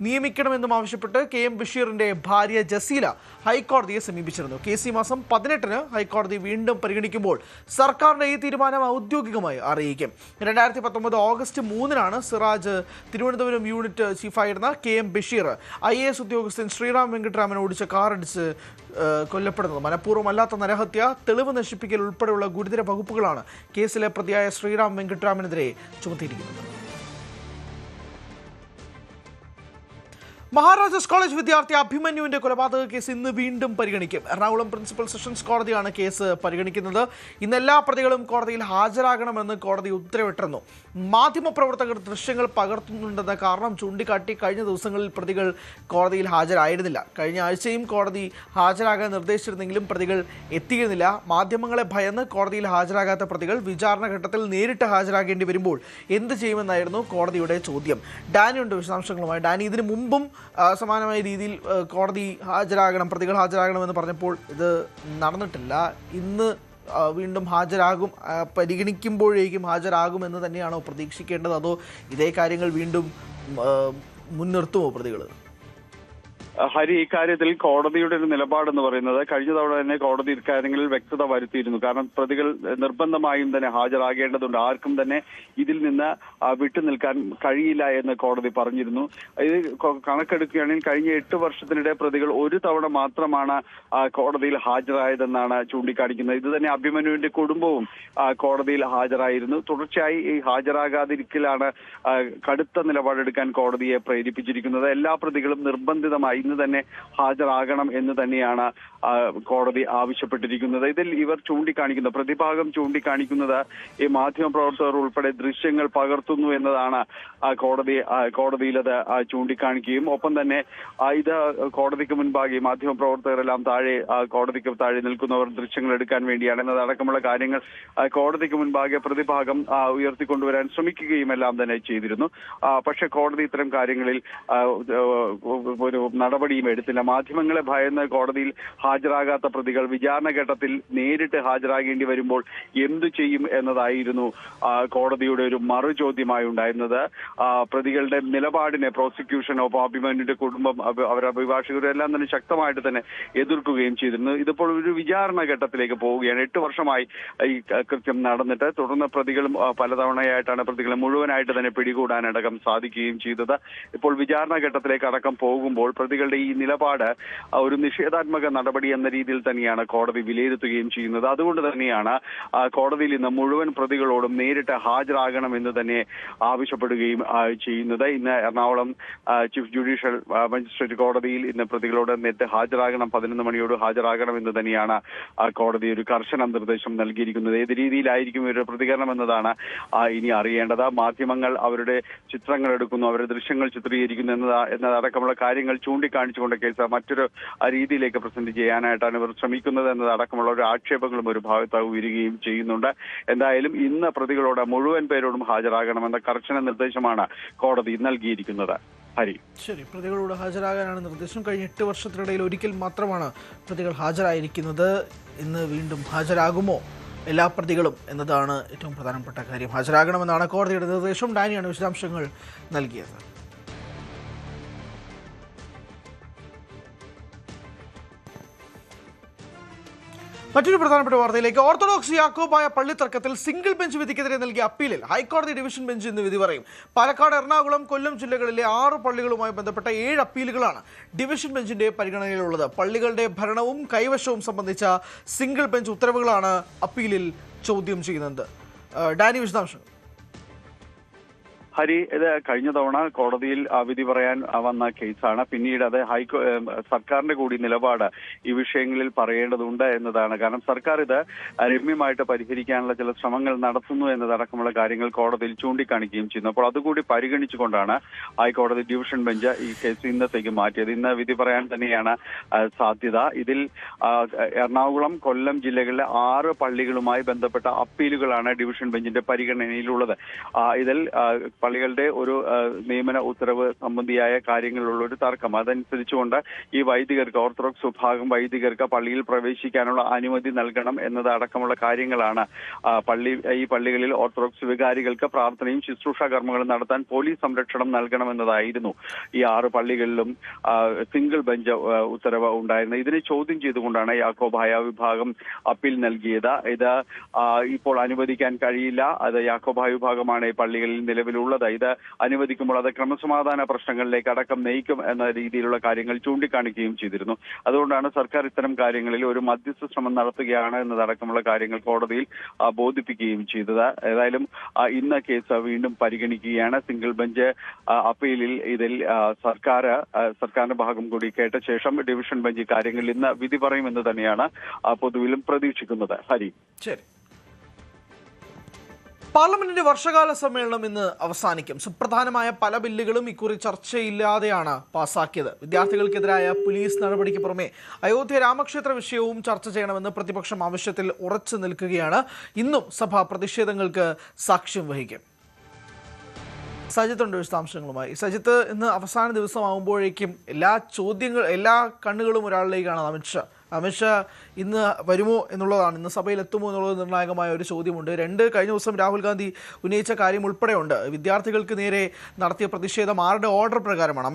നിയമിക്കണമെന്നും ആവശ്യപ്പെട്ട് കെ എം ബഷീറിന്റെ ഭാര്യ ജസീല ഹൈക്കോടതിയെ സമീപിച്ചിരുന്നു. കേസ് ഈ മാസം 18-ന് ഹൈക്കോടതി വീണ്ടും പരിഗണിക്കുമ്പോൾ സർക്കാരിന്റെ ഈ തീരുമാനം ഔദ്യോഗികമായി അറിയിക്കും. 2019 ഓഗസ്റ്റ് 3-നാണ് സിറാജ് തിരുവനന്തപുരം യൂണിറ്റ് ചീഫായിരുന്ന കെ എം ബഷീർ IAS ഉദ്യോഗസ്ഥൻ ശ്രീറാം വെങ്കിട്ടരാമൻ ഓടിച്ച കാറടിച്ച് കൊല്ലപ്പെടുന്നത്. മനഃപൂർവ്വമല്ലാത്ത നരഹത്യ, തെളിവ് നശിപ്പിക്കൽ ഉൾപ്പെടെയുള്ള ഗുരുതര വകുപ്പുകളാണ് കേസിലെ പ്രതിയായ ശ്രീറാം വെങ്കിട്ടരാമനെതിരെ ചുമത്തിയിരിക്കുന്നത്. മഹാരാജാസ് കോളേജ് വിദ്യാർത്ഥി അഭിമന്യുവിന്റെ കൊലപാതക കേസ് ഇന്ന് വീണ്ടും പരിഗണിക്കും. എറണാകുളം പ്രിൻസിപ്പൽ സെഷൻസ് കോടതിയാണ് കേസ് പരിഗണിക്കുന്നത്. ഇന്ന് എല്ലാ പ്രതികളും കോടതിയിൽ ഹാജരാകണമെന്ന് കോടതി ഉത്തരവിട്ടിരുന്നു. മാധ്യമപ്രവർത്തകർ ദൃശ്യങ്ങൾ പകർത്തുന്നുണ്ടെന്ന കാരണം ചൂണ്ടിക്കാട്ടി കഴിഞ്ഞ ദിവസങ്ങളിൽ പ്രതികൾ കോടതിയിൽ ഹാജരായിരുന്നില്ല. കഴിഞ്ഞ ആഴ്ചയും കോടതി ഹാജരാകാൻ നിർദ്ദേശിച്ചിരുന്നെങ്കിലും പ്രതികൾ എത്തിയിരുന്നില്ല. മാധ്യമങ്ങളെ ഭയന്ന് കോടതിയിൽ ഹാജരാകാത്ത പ്രതികൾ വിചാരണ ഘട്ടത്തിൽ നേരിട്ട് ഹാജരാകേണ്ടി വരുമ്പോൾ എന്ത് ചെയ്യുമെന്നായിരുന്നു കോടതിയുടെ ചോദ്യം. ഡാനിയുണ്ട് വിശദാംശങ്ങളുമായി. ഡാനി, ഇതിനു മുമ്പും സമാനമായ രീതിയിൽ കോടതി പ്രതികൾ ഹാജരാകണമെന്ന് പറഞ്ഞപ്പോൾ ഇത് നടന്നിട്ടില്ല. ഇന്ന് വീണ്ടും പരിഗണിക്കുമ്പോഴേക്കും ഹാജരാകുമെന്ന് തന്നെയാണോ പ്രതീക്ഷിക്കേണ്ടത്, അതോ ഇതേ കാര്യങ്ങൾ വീണ്ടും മുൻനിർത്തുമോ പ്രതികൾ? ഹരി, ഇക്കാര്യത്തിൽ കോടതിയുടെ ഒരു നിലപാടെന്ന് പറയുന്നത് കഴിഞ്ഞ തവണ തന്നെ കോടതി ഇക്കാര്യങ്ങളിൽ വ്യക്തത വരുത്തിയിരുന്നു. കാരണം പ്രതികൾ നിർബന്ധമായും തന്നെ ഹാജരാകേണ്ടതുണ്ട്. ആർക്കും തന്നെ ഇതിൽ നിന്ന് വിട്ടുനിൽക്കാൻ കഴിയില്ല എന്ന് കോടതി പറഞ്ഞിരുന്നു. ഇത് കണക്കെടുക്കുകയാണെങ്കിൽ കഴിഞ്ഞ 8 വർഷത്തിനിടെ പ്രതികൾ ഒരു തവണ മാത്രമാണ് കോടതിയിൽ ഹാജരായതെന്നാണ് ചൂണ്ടിക്കാണിക്കുന്നത്. ഇത് തന്നെ അഭിമന്യുവിന്റെ കുടുംബവും കോടതിയിൽ ഹാജരായിരുന്നു. തുടർച്ചയായി ഈ ഹാജരാകാതിരിക്കലാണ് കടുത്ത നിലപാടെടുക്കാൻ കോടതിയെ പ്രേരിപ്പിച്ചിരിക്കുന്നത്. എല്ലാ പ്രതികളും നിർബന്ധിതമായി ഇന്ന് തന്നെ ഹാജരാകണം എന്ന് തന്നെയാണ് കോടതി ആവശ്യപ്പെട്ടിരിക്കുന്നത്. ഇതിൽ ഇവർ പ്രതിഭാഗം ചൂണ്ടിക്കാണിക്കുന്നത് ഈ മാധ്യമപ്രവർത്തകർ ഉൾപ്പെടെ ദൃശ്യങ്ങൾ പകർത്തുന്നു എന്നതാണ്. കോടതിയിൽ അത് ചൂണ്ടിക്കാണിക്കുകയും ഒപ്പം തന്നെ ഇത് കോടതിക്ക് മുൻപാകെ മാധ്യമപ്രവർത്തകരെല്ലാം കോടതിക്ക് താഴെ നിൽക്കുന്നവർ ദൃശ്യങ്ങൾ എടുക്കാൻ വേണ്ടിയാണ് എന്നതടക്കമുള്ള കാര്യങ്ങൾ കോടതിക്ക് മുൻപാകെ പ്രതിഭാഗം ഉയർത്തിക്കൊണ്ടുവരാൻ ശ്രമിക്കുകയും എല്ലാം തന്നെ ചെയ്തിരുന്നു. പക്ഷെ കോടതി ഇത്തരം കാര്യങ്ങളിൽ ഒരു നടപടിയും എടുത്തില്ല. മാധ്യമങ്ങളെ ഭയന്ന് കോടതിയിൽ ഹാജരാകാത്ത പ്രതികൾ വിചാരണ ഘട്ടത്തിൽ നേരിട്ട് ഹാജരാകേണ്ടി വരുമ്പോൾ എന്തു ചെയ്യും എന്നതായിരുന്നു കോടതിയുടെ ഒരു മറുചോദ്യമായി ഉണ്ടായിരുന്നത്. പ്രതികളുടെ നിലപാടിനെ പ്രോസിക്യൂഷൻ ഒപ്പം അഭിമന്യുവിന്റെ കുടുംബം അവരുടെ അഭിഭാഷകരെല്ലാം തന്നെ ശക്തമായിട്ട് തന്നെ എതിർക്കുകയും ചെയ്തിരുന്നു. ഇതിപ്പോൾ ഒരു വിചാരണ ഘട്ടത്തിലേക്ക് പോവുകയാണ്. 8 വർഷമായി ഈ കൃത്യം നടന്നിട്ട് തുടർന്ന് പ്രതികളും പലതവണയായിട്ടാണ് പ്രതികളെ മുഴുവനായിട്ട് തന്നെ പിടികൂടാനടക്കം സാധിക്കുകയും ചെയ്തത്. ഇപ്പോൾ വിചാരണ ഘട്ടത്തിലേക്ക് അടക്കം പോകുമ്പോൾ പ്രതികളുടെ ഈ നിലപാട് ഒരു നിഷേധാത്മക നടപടി എന്ന രീതിയിൽ തന്നെയാണ് കോടതി വിലയിരുത്തുകയും ചെയ്യുന്നത്. അതുകൊണ്ട് തന്നെയാണ് കോടതിയിൽ ഇന്ന് മുഴുവൻ പ്രതികളോടും നേരിട്ട് ഹാജരാകണമെന്ന് തന്നെ ആവശ്യപ്പെടുകയും ചെയ്യുന്നത്. ഇന്ന് എറണാകുളം ചീഫ് ജുഡീഷ്യൽ മജിസ്ട്രേറ്റ് കോടതിയിൽ ഇന്ന് പ്രതികളോട് നേരിട്ട് ഹാജരാകണം, 11 മണിയോട് ഹാജരാകണമെന്ന് തന്നെയാണ് കോടതി ഒരു കർശന നിർദ്ദേശം നൽകിയിരിക്കുന്നത്. ഏത് രീതിയിലായിരിക്കും ഇവരുടെ പ്രതികരണം എന്നതാണ് ഇനി അറിയേണ്ടത്. മാധ്യമങ്ങൾ അവരുടെ ചിത്രങ്ങൾ എടുക്കുന്നു, അവരുടെ ദൃശ്യങ്ങൾ ചിത്രീകരിക്കുന്നു എന്നതടക്കമുള്ള കാര്യങ്ങൾ ചൂണ്ടിക്കാണിച്ചുകൊണ്ട് കേസ് മറ്റൊരു രീതിയിലേക്ക് പ്രസന്റ് ചെയ്യാനായിട്ടാണ് ഇവർ ശ്രമിക്കുന്നത് എന്നതടക്കമുള്ള ഒരു ആക്ഷേപങ്ങളും ഒരു ഭാഗത്ത് ഉയരുകയും ചെയ്യുന്നുണ്ട്. എന്തായാലും ഇന്ന് പ്രതികളോട് മുഴുവൻ പേരോടും ഹാജരാകണമെന്ന കർശന നിർദ്ദേശമാണ് കോടതി നൽകിയിരിക്കുന്നത്. ഹരി, ശരി, പ്രതികളോട് ഹാജരാകാനാണ് നിർദ്ദേശം. കഴിഞ്ഞ 8 വർഷത്തിനിടയിൽ ഒരിക്കൽ മാത്രമാണ് പ്രതികൾ ഹാജരായിരിക്കുന്നത്. ഇന്ന് വീണ്ടും ഹാജരാകുമോ എല്ലാ പ്രതികളും എന്നതാണ് ഏറ്റവും പ്രധാനപ്പെട്ട കാര്യം. ഹാജരാകണമെന്നാണ് കോടതിയുടെ നിർദ്ദേശം. ഡാനിയാണ് വിശദാംശങ്ങൾ നൽകിയത്. മറ്റൊരു പ്രധാനപ്പെട്ട വാർത്തയിലേക്ക്. ഓർത്തഡോക്സ് യാക്കോബായ പള്ളിത്തർക്കത്തിൽ സിംഗിൾ ബെഞ്ച് വിധിക്കെതിരെ നൽകിയ അപ്പീലിൽ ഹൈക്കോടതി ഡിവിഷൻ ബെഞ്ച് ഇന്ന് വിധി പറയും. പാലക്കാട്, എറണാകുളം, കൊല്ലം ജില്ലകളിലെ 6 പള്ളികളുമായി ബന്ധപ്പെട്ട 7 അപ്പീലുകളാണ് ഡിവിഷൻ ബെഞ്ചിന്റെ പരിഗണനയിലുള്ളത്. പള്ളികളുടെ ഭരണവും കൈവശവും സംബന്ധിച്ച സിംഗിൾ ബെഞ്ച് ഉത്തരവുകളാണ് അപ്പീലിൽ ചോദ്യം ചെയ്യുന്നത്. ഡാനി, വിശദാംശങ്ങൾ. ഹരി, ഇത് കഴിഞ്ഞ തവണ കോടതിയിൽ വിധി പറയാൻ വന്ന കേസാണ്. പിന്നീട് അത് സർക്കാരിന്റെ കൂടി നിലപാട് ഈ വിഷയങ്ങളിൽ പറയേണ്ടതുണ്ട് എന്നതാണ്. കാരണം സർക്കാർ ഇത് രമ്യമായിട്ട് പരിഹരിക്കാനുള്ള ചില ശ്രമങ്ങൾ നടത്തുന്നു എന്നതടക്കമുള്ള കാര്യങ്ങൾ കോടതിയിൽ ചൂണ്ടിക്കാണിക്കുകയും ചെയ്യുന്നു. അപ്പോൾ അതുകൂടി പരിഗണിച്ചുകൊണ്ടാണ് ഹൈക്കോടതി ഡിവിഷൻ ബെഞ്ച് ഈ കേസ് ഇന്നത്തേക്ക് മാറ്റിയത്. ഇന്ന് വിധി പറയാൻ തന്നെയാണ് സാധ്യത. ഇതിൽ എറണാകുളം, കൊല്ലം ജില്ലകളിലെ 6 പള്ളികളുമായി ബന്ധപ്പെട്ട അപ്പീലുകളാണ് ഡിവിഷൻ ബെഞ്ചിന്റെ പരിഗണനയിലുള്ളത്. ഇതിൽ പള്ളികളുടെ ഒരു നിയമന ഉത്തരവ് സംബന്ധിയായ കാര്യങ്ങളിലുള്ള ഒരു തർക്കം. അതനുസരിച്ചുകൊണ്ട് ഈ വൈദികർക്ക്, ഓർത്തഡോക്സ് വിഭാഗം വൈദികർക്ക് പള്ളിയിൽ പ്രവേശിക്കാനുള്ള അനുമതി നൽകണം എന്നത് അടക്കമുള്ള കാര്യങ്ങളാണ് ഈ പള്ളികളിൽ ഓർത്തഡോക്സ് വികാരികൾക്ക് പ്രാർത്ഥനയും ശുശ്രൂഷ കർമ്മങ്ങളും നടത്താൻ പോലീസ് സംരക്ഷണം നൽകണമെന്നതായിരുന്നു ഈ 6 പള്ളികളിലും സിംഗിൾ ബെഞ്ച് ഉത്തരവ് ഉണ്ടായിരുന്നത്. ഇതിനെ ചോദ്യം ചെയ്തുകൊണ്ടാണ് യാക്കോബായ വിഭാഗം അപ്പീൽ നൽകിയത്. ഇത് ഇപ്പോൾ അനുവദിക്കാൻ കഴിയില്ല, അത് യാക്കോബായ വിഭാഗമാണ് ഈ പള്ളികളിൽ നിലവിലുള്ളത്, ഇത് അനുവദിക്കുമ്പോൾ അത് ക്രമസമാധാന പ്രശ്നങ്ങളിലേക്ക് അടക്കം നയിക്കും എന്ന രീതിയിലുള്ള കാര്യങ്ങൾ ചൂണ്ടിക്കാണിക്കുകയും ചെയ്തിരുന്നു. അതുകൊണ്ടാണ് സർക്കാർ ഇത്തരം കാര്യങ്ങളിൽ ഒരു മധ്യസ്ഥ ശ്രമം നടത്തുകയാണ് എന്നതടക്കമുള്ള കാര്യങ്ങൾ കോടതിയിൽ ബോധിപ്പിക്കുകയും ചെയ്തത്. ഏതായാലും ഇന്ന് കേസ് വീണ്ടും പരിഗണിക്കുകയാണ്. സിംഗിൾ ബെഞ്ച് അപ്പീലിൽ ഇതിൽ സർക്കാരിന്റെ ഭാഗം കൂടി കേട്ട ശേഷം ഡിവിഷൻ ബെഞ്ച് കാര്യങ്ങളിൽ ഇന്ന് വിധി പറയുമെന്ന് തന്നെയാണ് പൊതുവിലും പ്രതീക്ഷിക്കുന്നത്. ഹരി, ശരി. പാർലമെന്റിന്റെ വർഷകാല സമ്മേളനം ഇന്ന് അവസാനിക്കും. സുപ്രധാനമായ പല ബില്ലുകളും ഇക്കുറി ചർച്ചയില്ലാതെയാണ് പാസാക്കിയത്. വിദ്യാർത്ഥികൾക്കെതിരായ പോലീസ് നടപടിക്ക് പുറമെ അയോധ്യ രാമക്ഷേത്ര വിഷയവും ചർച്ച ചെയ്യണമെന്ന് പ്രതിപക്ഷം ആവശ്യത്തിൽ ഉറച്ചു നിൽക്കുകയാണ്. ഇന്നും സഭ പ്രതിഷേധങ്ങൾക്ക് സാക്ഷ്യം വഹിക്കും. സജിത്തുണ്ട് വിശദാംശങ്ങളുമായി. സജിത്ത്, ഇന്ന് അവസാന ദിവസമാകുമ്പോഴേക്കും എല്ലാ കണ്ണുകളും ഒരാളിലേക്കാണ് അമിത്ഷാ ഇന്ന് വരുമോ എന്നുള്ളതാണ്, ഇന്ന് സഭയിൽ എത്തുമോ എന്നുള്ളത് നിർണായകമായ ഒരു ചോദ്യമുണ്ട്. കഴിഞ്ഞ ദിവസം രാഹുൽ ഗാന്ധി ഉന്നയിച്ച കാര്യം ഉൾപ്പെടെയുണ്ട്. വിദ്യാർത്ഥികൾക്ക് നേരെ നടത്തിയ പ്രതിഷേധം ആരുടെ ഓർഡർ പ്രകാരമാണ്?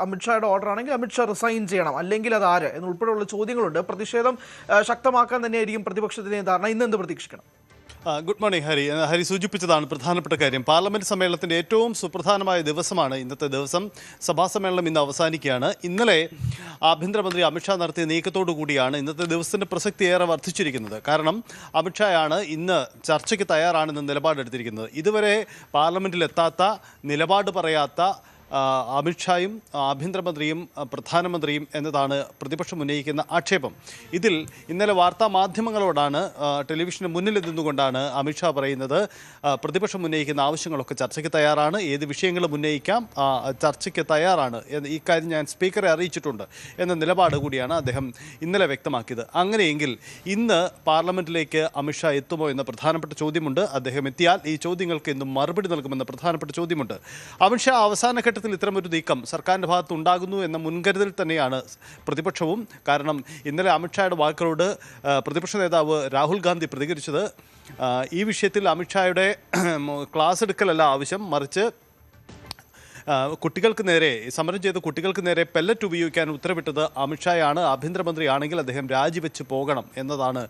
അമിത്ഷായുടെ ഓർഡർ ആണെങ്കിൽ അമിത്ഷാ റിസൈൻ ചെയ്യണം, അല്ലെങ്കിൽ അത് ആര് എന്നുൾപ്പെടെയുള്ള ചോദ്യങ്ങളുണ്ട്. പ്രതിഷേധം ശക്തമാക്കാൻ തന്നെയായിരിക്കും പ്രതിപക്ഷത്തിന്റെ ധാരണ. ഇന്ന് എന്ത് പ്രതീക്ഷിക്കണം? Good morning Hari. ഹരി സൂചിപ്പിച്ചതാണ് പ്രധാനപ്പെട്ട കാര്യം. പാർലമെന്റ് സമ്മേളനത്തിന്റെ ഏറ്റവും സുപ്രധാനമായ ദിവസമാണ് ഇന്നത്തെ ദിവസം. സഭാ സമ്മേളനം ഇന്ന് അവസാനിക്കുകയാണ്. ഇന്നലെ ആഭ്യന്തരമന്ത്രി അമിത്ഷാ നടത്തിയ നീക്കത്തോടു കൂടിയാണ് ഇന്നത്തെ ദിവസത്തിന്റെ പ്രസക്തി ഏറെ വർദ്ധിച്ചിരിക്കുന്നത്. കാരണം അമിത്ഷായാണ് ഇന്ന് ചർച്ചയ്ക്ക് തയ്യാറാണെന്ന് നിലപാടെടുത്തിരിക്കുന്നത്. ഇതുവരെ പാർലമെന്റിലെത്താത്ത, നിലപാട് പറയാത്ത അമിത്ഷായും ആഭ്യന്തരമന്ത്രിയും പ്രധാനമന്ത്രിയും എന്നതാണ് പ്രതിപക്ഷം ഉന്നയിക്കുന്ന ആക്ഷേപം. ഇതിൽ ഇന്നലെ വാർത്താ മാധ്യമങ്ങളോടാണ്, ടെലിവിഷന് മുന്നിൽ നിന്നുകൊണ്ടാണ് അമിത്ഷാ പറയുന്നത് പ്രതിപക്ഷം ഉന്നയിക്കുന്ന ആവശ്യങ്ങളൊക്കെ ചർച്ചയ്ക്ക് തയ്യാറാണ്, ഏത് വിഷയങ്ങളും ഉന്നയിക്കാം, ചർച്ചയ്ക്ക് തയ്യാറാണ്, ഈ കാര്യം ഞാൻ സ്പീക്കറെ അറിയിച്ചിട്ടുണ്ട് എന്ന നിലപാട് കൂടിയാണ് അദ്ദേഹം ഇന്നലെ വ്യക്തമാക്കിയത്. അങ്ങനെയെങ്കിൽ ഇന്ന് പാർലമെന്റിലേക്ക് അമിത്ഷാ എത്തുമോ എന്ന പ്രധാനപ്പെട്ട ചോദ്യമുണ്ട്. അദ്ദേഹം എത്തിയാൽ ഈ ചോദ്യങ്ങൾക്ക് ഇന്നും മറുപടി നൽകുമെന്ന പ്രധാനപ്പെട്ട ചോദ്യമുണ്ട്. അമിത്ഷാ അവസാന ഘട്ടത്തിൽ ഇത്തരമൊരു നീക്കം സർക്കാരിൻ്റെ ഭാഗത്ത് ഉണ്ടാകുന്നു എന്ന മുൻകരുതൽ തന്നെയാണ് പ്രതിപക്ഷവും. കാരണം ഇന്നലെ അമിത്ഷായുടെ വാക്കുകളോട് പ്രതിപക്ഷ നേതാവ് രാഹുൽ ഗാന്ധി പ്രതികരിച്ചത് ഈ വിഷയത്തിൽ അമിത്ഷായുടെ ക്ലാസ് എടുക്കലല്ല ആവശ്യം, മറിച്ച് കുട്ടികൾക്ക് നേരെ, സമരം ചെയ്ത കുട്ടികൾക്ക് നേരെ പെല്ലറ്റ് ഉപയോഗിക്കാൻ ഉത്തരവിട്ടത് അമിത്ഷായാണ്. ആഭ്യന്തരമന്ത്രിയാണെങ്കിൽ അദ്ദേഹം രാജിവെച്ച് പോകണം എന്നതാണ്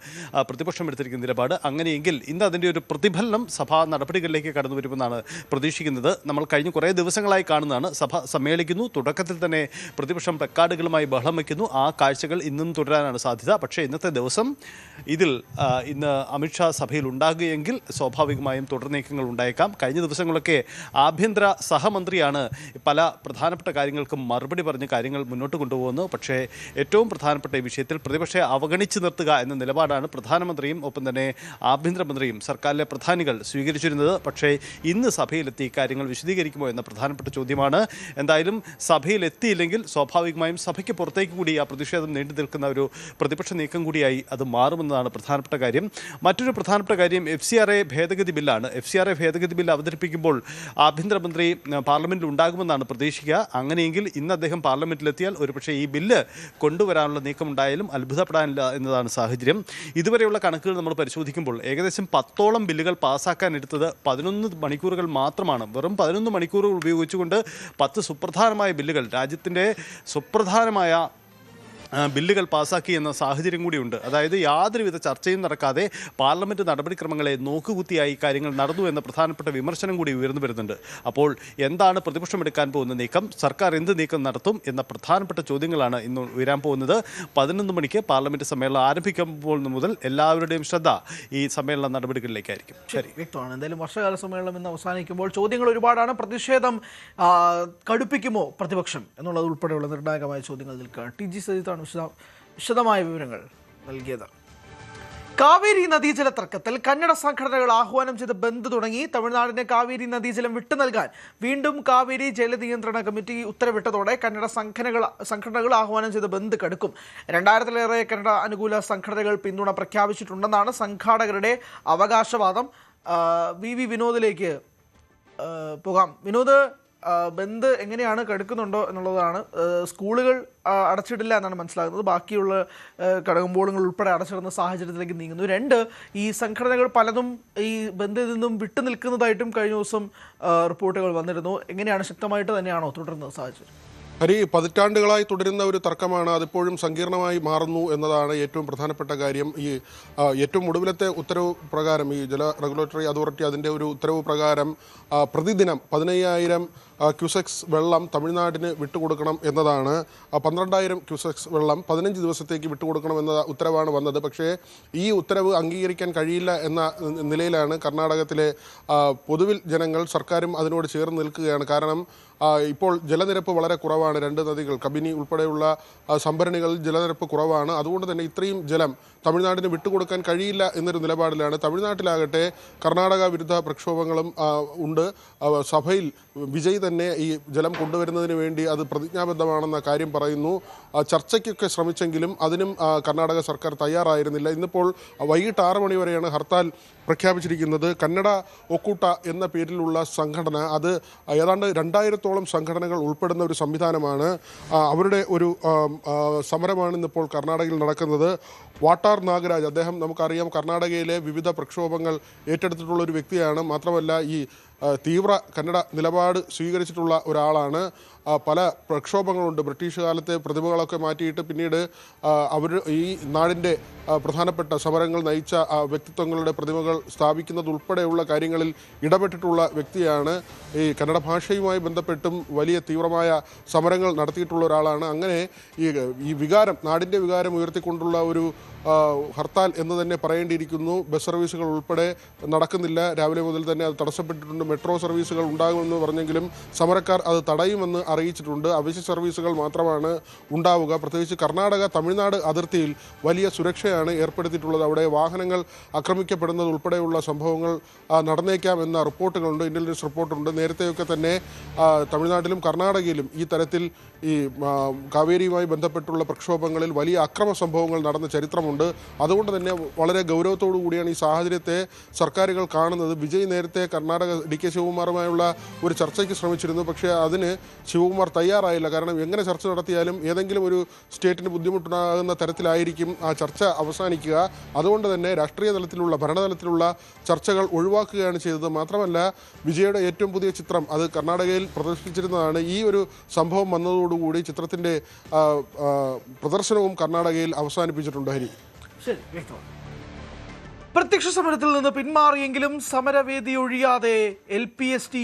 പ്രതിപക്ഷം എടുത്തിരിക്കുന്ന നിലപാട്. അങ്ങനെയെങ്കിൽ ഇന്ന് അതിൻ്റെ ഒരു പ്രതിഫലനം സഭാ നടപടികളിലേക്ക് കടന്നു വരുമെന്നാണ് പ്രതീക്ഷിക്കുന്നത്. നമ്മൾ കഴിഞ്ഞ കുറേ ദിവസങ്ങളായി കാണുന്നതാണ്. സഭ സമ്മേളിക്കുന്നു, തുടക്കത്തിൽ തന്നെ പ്രതിപക്ഷം പ്ലക്കാർഡുകളുമായി ബഹളം വയ്ക്കുന്നു. ആ കാഴ്ചകൾ ഇന്നും തുടരാനാണ് സാധ്യത. പക്ഷേ ഇന്നത്തെ ദിവസം ഇന്ന് അമിത്ഷാ സഭയിൽ ഉണ്ടാകുകയെങ്കിൽ സ്വാഭാവികമായും തുടർ നീക്കങ്ങൾ ഉണ്ടായേക്കാം. കഴിഞ്ഞ ദിവസങ്ങളൊക്കെ ആഭ്യന്തര സഹമന്ത്രിയാണ് പല പ്രധാനപ്പെട്ട കാര്യങ്ങൾക്കും മറുപടി പറഞ്ഞ് കാര്യങ്ങൾ മുന്നോട്ട് കൊണ്ടുപോകുന്നു. പക്ഷേ ഏറ്റവും പ്രധാനപ്പെട്ട ഈ വിഷയത്തിൽ പ്രതിപക്ഷത്തെ അവഗണിച്ച് നിർത്തുക എന്ന നിലപാടാണ് പ്രധാനമന്ത്രിയും ഒപ്പം തന്നെ ആഭ്യന്തരമന്ത്രിയും സർക്കാരിലെ പ്രധാനികൾ സ്വീകരിച്ചിരുന്നത്. പക്ഷേ ഇന്ന് സഭയിലെത്തി കാര്യങ്ങൾ വിശദീകരിക്കുമോ എന്ന പ്രധാനപ്പെട്ട ചോദ്യമാണ്. എന്തായാലും സഭയിലെത്തിയില്ലെങ്കിൽ സ്വാഭാവികമായും സഭയ്ക്ക് പുറത്തേക്ക് കൂടി ആ പ്രതിഷേധം നീണ്ടു നിൽക്കുന്ന ഒരു പ്രതിപക്ഷ നീക്കം കൂടിയായി അത് മാറുമെന്നതാണ് പ്രധാനപ്പെട്ട കാര്യം. മറ്റൊരു പ്രധാനപ്പെട്ട കാര്യം FCRA ഭേദഗതി ബില്ലാണ്. FCRA ഭേദഗതി ബില്ല് അവതരിപ്പിക്കുമ്പോൾ ആഭ്യന്തരമന്ത്രി പാർലമെന്റിൽ ഉണ്ടാകുമെന്നാണ് പ്രതീക്ഷിക്കുക. അങ്ങനെയെങ്കിൽ ഇന്ന് അദ്ദേഹം പാർലമെന്റിലെത്തിയാൽ ഒരുപക്ഷെ ഈ ബില്ല് കൊണ്ടുവരാനുള്ള നീക്കമുണ്ടായാലും അത്ഭുതപ്പെടാനില്ല എന്നതാണ് സാഹചര്യം. ഇതുവരെയുള്ള കണക്കുകൾ നമ്മൾ പരിശോധിക്കുമ്പോൾ ഏകദേശം 10ഓളം ബില്ലുകൾ പാസ്സാക്കാൻ എടുത്തത് 11 മണിക്കൂറുകൾ മാത്രമാണ്. വെറും 11 മണിക്കൂറുകൾ ഉപയോഗിച്ചുകൊണ്ട് 10 സുപ്രധാനമായ ബില്ലുകൾ, രാജ്യത്തിൻ്റെ സുപ്രധാനമായ ബില്ലുകൾ പാസാക്കി എന്ന സാഹചര്യം കൂടിയുണ്ട്. അതായത് യാതൊരുവിധ ചർച്ചയും നടക്കാതെ പാർലമെൻറ്റ് നടപടിക്രമങ്ങളെ നോക്കുകുത്തിയായി കാര്യങ്ങൾ നടന്നു എന്ന പ്രധാനപ്പെട്ട വിമർശനം കൂടി ഉയർന്നു വരുന്നുണ്ട്. അപ്പോൾ എന്താണ് പ്രതിപക്ഷം എടുക്കാൻ പോകുന്ന നീക്കം, സർക്കാർ എന്ത് നീക്കം നടത്തും എന്ന പ്രധാനപ്പെട്ട ചോദ്യങ്ങളാണ് ഇന്ന് ഉയരാൻ പോകുന്നത്. 11 മണിക്ക് പാർലമെൻറ്റ് സമ്മേളനം ആരംഭിക്കുമ്പോൾ മുതൽ എല്ലാവരുടെയും ശ്രദ്ധ ഈ സമ്മേളന നടപടികളിലേക്കായിരിക്കും. ശരി, വ്യക്തമാണ്. എന്തായാലും വർഷകാല സമ്മേളനം ഇന്ന് അവസാനിക്കുമ്പോൾ ചോദ്യങ്ങൾ ഒരുപാടാണ്. പ്രതിഷേധം കടുപ്പിക്കുമോ പ്രതിപക്ഷം എന്നുള്ളത് ഉൾപ്പെടെയുള്ള നിർണായകമായ ചോദ്യങ്ങൾ നിൽക്കുകയാണ്. ടി ജി സജിത്താണ് വിശദമായ വിവരങ്ങൾ നൽകിയത്. കാവേരി നദീജല തർക്കത്തിൽ കന്നഡ സംഘടനകൾ ആഹ്വാനം ചെയ്ത ബന്ദ് തുടങ്ങി. തമിഴ്നാടിന് കാവേരി നദീജലം വിട്ടു നൽകാൻ വീണ്ടും കാവേരി ജലനിയന്ത്രണ കമ്മിറ്റി ഉത്തരവിട്ടതോടെ കന്നഡ സംഘടനകൾ ആഹ്വാനം ചെയ്ത ബന്ദ് കടുക്കും. 2000-ലേറെ കന്നഡ അനുകൂല സംഘടനകൾ പിന്തുണ പ്രഖ്യാപിച്ചിട്ടുണ്ടെന്നാണ് സംഘാടകരുടെ അവകാശവാദം. വി വിനോദിലേക്ക് പോകാം. വിനോദ്, ബന്ദ് എങ്ങനെയാണ് കടുക്കുന്നുണ്ടോ എന്നുള്ളതാണ്. സ്കൂളുകൾ അടച്ചിടില്ല എന്നാണ് മനസ്സിലാകുന്നത്. ബാക്കിയുള്ള കടകമ്പോളങ്ങൾ ഉൾപ്പെടെ അടച്ചിടുന്ന സാഹചര്യത്തിലേക്ക് നീങ്ങുന്നു. 2, ഈ സംഘടനകൾ പലതും ഈ ബന്ദിൽ നിന്നും വിട്ടു നിൽക്കുന്നതായിട്ടും കഴിഞ്ഞ ദിവസം റിപ്പോർട്ടുകൾ വന്നിരുന്നു. എങ്ങനെയാണ്, ശക്തമായിട്ട് തന്നെയാണോ തുടരുന്നത് സാഹചര്യം? ഹരി, പതിറ്റാണ്ടുകളായി തുടരുന്ന ഒരു തർക്കമാണ്. അതിപ്പോഴും സങ്കീർണമായി മാറുന്നു എന്നതാണ് ഏറ്റവും പ്രധാനപ്പെട്ട കാര്യം. ഈ ഏറ്റവും ഒടുവിലത്തെ ഉത്തരവ് പ്രകാരം ഈ ജല റെഗുലേറ്ററി അതോറിറ്റി അതിൻ്റെ ഒരു ഉത്തരവ് പ്രകാരം പ്രതിദിനം 15,000 ക്യൂസെക്സ് വെള്ളം തമിഴ്നാടിന് വിട്ടുകൊടുക്കണം എന്നതാണ്. 12,000 ക്യൂസെക്സ് വെള്ളം 15 ദിവസത്തേക്ക് വിട്ടുകൊടുക്കണം എന്ന ഉത്തരവാണ് വന്നത്. പക്ഷേ ഈ ഉത്തരവ് അംഗീകരിക്കാൻ കഴിയില്ല എന്ന നിലയിലാണ് കർണാടകത്തിലെ പൊതുവിൽ ജനങ്ങൾ. സർക്കാരും അതിനോട് ചേർന്ന് നിൽക്കുകയാണ്. കാരണം ഇപ്പോൾ ജലനിരപ്പ് വളരെ കുറവാണ്. 2 നദികൾ കബിനി ഉൾപ്പെടെയുള്ള സംഭരണികളിൽ ജലനിരപ്പ് കുറവാണ്. അതുകൊണ്ട് തന്നെ ഇത്രയും ജലം തമിഴ്നാടിന് വിട്ടുകൊടുക്കാൻ കഴിയില്ല എന്നൊരു നിലപാടിലാണ്. തമിഴ്നാട്ടിലാകട്ടെ കർണാടക വിരുദ്ധ പ്രക്ഷോഭങ്ങളും ഉണ്ട്. സഭയിൽ വിജയ് തന്നെ ഈ ജലം കൊണ്ടുവരുന്നതിന് വേണ്ടി അത് പ്രതിജ്ഞാബദ്ധമാണെന്ന കാര്യം പറയുന്നു. ചർച്ചയ്ക്കൊക്കെ ശ്രമിച്ചെങ്കിലും അതിനും കർണാടക സർക്കാർ തയ്യാറായിരുന്നില്ല. ഇന്നിപ്പോൾ വൈകിട്ട് 6 മണി വരെയാണ് ഹർത്താൽ പ്രഖ്യാപിച്ചിരിക്കുന്നത്. കന്നഡ ഒക്കൂട്ട എന്ന പേരിലുള്ള സംഘടന, അത് ഏതാണ്ട് 2000-ഓളം സംഘടനകൾ ഉൾപ്പെടുന്ന ഒരു സംവിധാനമാണ്. അവരുടെ ഒരു സമരമാണ് ഇന്നിപ്പോൾ കർണാടകയിൽ നടക്കുന്നത്. വാട്ടാർ നാഗരാജ്, അദ്ദേഹം നമുക്കറിയാം കർണാടകയിലെ വിവിധ പ്രക്ഷോഭങ്ങൾ ഏറ്റെടുത്തിട്ടുള്ള ഒരു വ്യക്തിയാണ്. മാത്രമല്ല ഈ തീവ്ര കന്നഡ നിലപാട് സ്വീകരിച്ചിട്ടുള്ള ഒരാളാണ്. പല പ്രക്ഷോഭങ്ങളുണ്ട്. ബ്രിട്ടീഷ് കാലത്തെ പ്രതിമകളൊക്കെ മാറ്റിയിട്ട് പിന്നീട് അവർ ഈ നാടിൻ്റെ പ്രധാനപ്പെട്ട സമരങ്ങൾ നയിച്ച വ്യക്തിത്വങ്ങളുടെ പ്രതിമകൾ സ്ഥാപിക്കുന്നതുൾപ്പെടെയുള്ള കാര്യങ്ങളിൽ ഇടപെട്ടിട്ടുള്ള വ്യക്തിയാണ്. ഈ കന്നഡ ഭാഷയുമായി ബന്ധപ്പെട്ടും വലിയ തീവ്രമായ സമരങ്ങൾ നടത്തിയിട്ടുള്ള ഒരാളാണ്. അങ്ങനെ ഈ വികാരം, നാടിൻ്റെ വികാരം ഉയർത്തിക്കൊണ്ടുള്ള ഒരു ഹർത്താൽ എന്ന് തന്നെ പറയേണ്ടിയിരിക്കുന്നു. ബസ് സർവീസുകൾ ഉൾപ്പെടെ നടക്കുന്നില്ല. രാവിലെ മുതൽ തന്നെ അത് തടസ്സപ്പെട്ടിട്ടുണ്ട്. മെട്രോ സർവീസുകൾ ഉണ്ടാകുമെന്ന് പറഞ്ഞെങ്കിലും സമരക്കാർ അത് തടയുമെന്ന് അറിയിച്ചിട്ടുണ്ട്. അവശ്യ സർവീസുകൾ മാത്രമാണ് ഉണ്ടാവുക. പ്രത്യേകിച്ച് കർണാടക തമിഴ്നാട് അതിർത്തിയിൽ വലിയ സുരക്ഷയാണ് ഏർപ്പെടുത്തിയിട്ടുള്ളത്. അവിടെ വാഹനങ്ങൾ ആക്രമിക്കപ്പെടുന്നത് ഉൾപ്പെടെയുള്ള സംഭവങ്ങൾ നടന്നേക്കാം എന്ന റിപ്പോർട്ടുകളുണ്ട്, ഇന്റലിജൻസ് റിപ്പോർട്ടുണ്ട്. നേരത്തെയൊക്കെ തന്നെ തമിഴ്നാട്ടിലും കർണാടകയിലും ഈ തരത്തിൽ ഈ കാവേരിയുമായി ബന്ധപ്പെട്ടുള്ള പ്രക്ഷോഭങ്ങളിൽ വലിയ അക്രമ സംഭവങ്ങൾ നടന്ന ചരിത്രമുണ്ട്. അതുകൊണ്ട് തന്നെ വളരെ ഗൗരവത്തോടു കൂടിയാണ് ഈ സാഹചര്യത്തെ സർക്കാരുകൾ കാണുന്നത്. വിജയ് നേരത്തെ കർണാടക DK ശിവകുമാറുമായുള്ള ഒരു ചർച്ചയ്ക്ക് ശ്രമിച്ചിരുന്നു. പക്ഷേ അതിന് ശിവകുമാർ തയ്യാറായില്ല. കാരണം എങ്ങനെ ചർച്ച നടത്തിയാലും ഏതെങ്കിലും ഒരു സ്റ്റേറ്റിന് ബുദ്ധിമുട്ടുണ്ടാകുന്ന തരത്തിലായിരിക്കും ആ ചർച്ച അവസാനിക്കുക. അതുകൊണ്ട് തന്നെ രാഷ്ട്രീയ തലത്തിലുള്ള ഭരണതലത്തിലുള്ള ചർച്ചകൾ ഒഴിവാക്കുകയാണ് ചെയ്തത്. മാത്രമല്ല വിജയുടെ ഏറ്റവും പുതിയ ചിത്രം അത് കർണാടകയിൽ പ്രദർശിപ്പിച്ചിരുന്നതാണ്. ഈ ഒരു സംഭവം വന്നതോടുകൂടി ചിത്രത്തിൻ്റെ പ്രദർശനവും കർണാടകയിൽ അവസാനിപ്പിച്ചിട്ടുണ്ട്. ഹരി, ശരി, വ്യക്തമാണ്. പ്രത്യക്ഷ സമരത്തിൽ നിന്ന് പിന്മാറിയെങ്കിലും സമരവേദി ഒഴിയാതെ LPST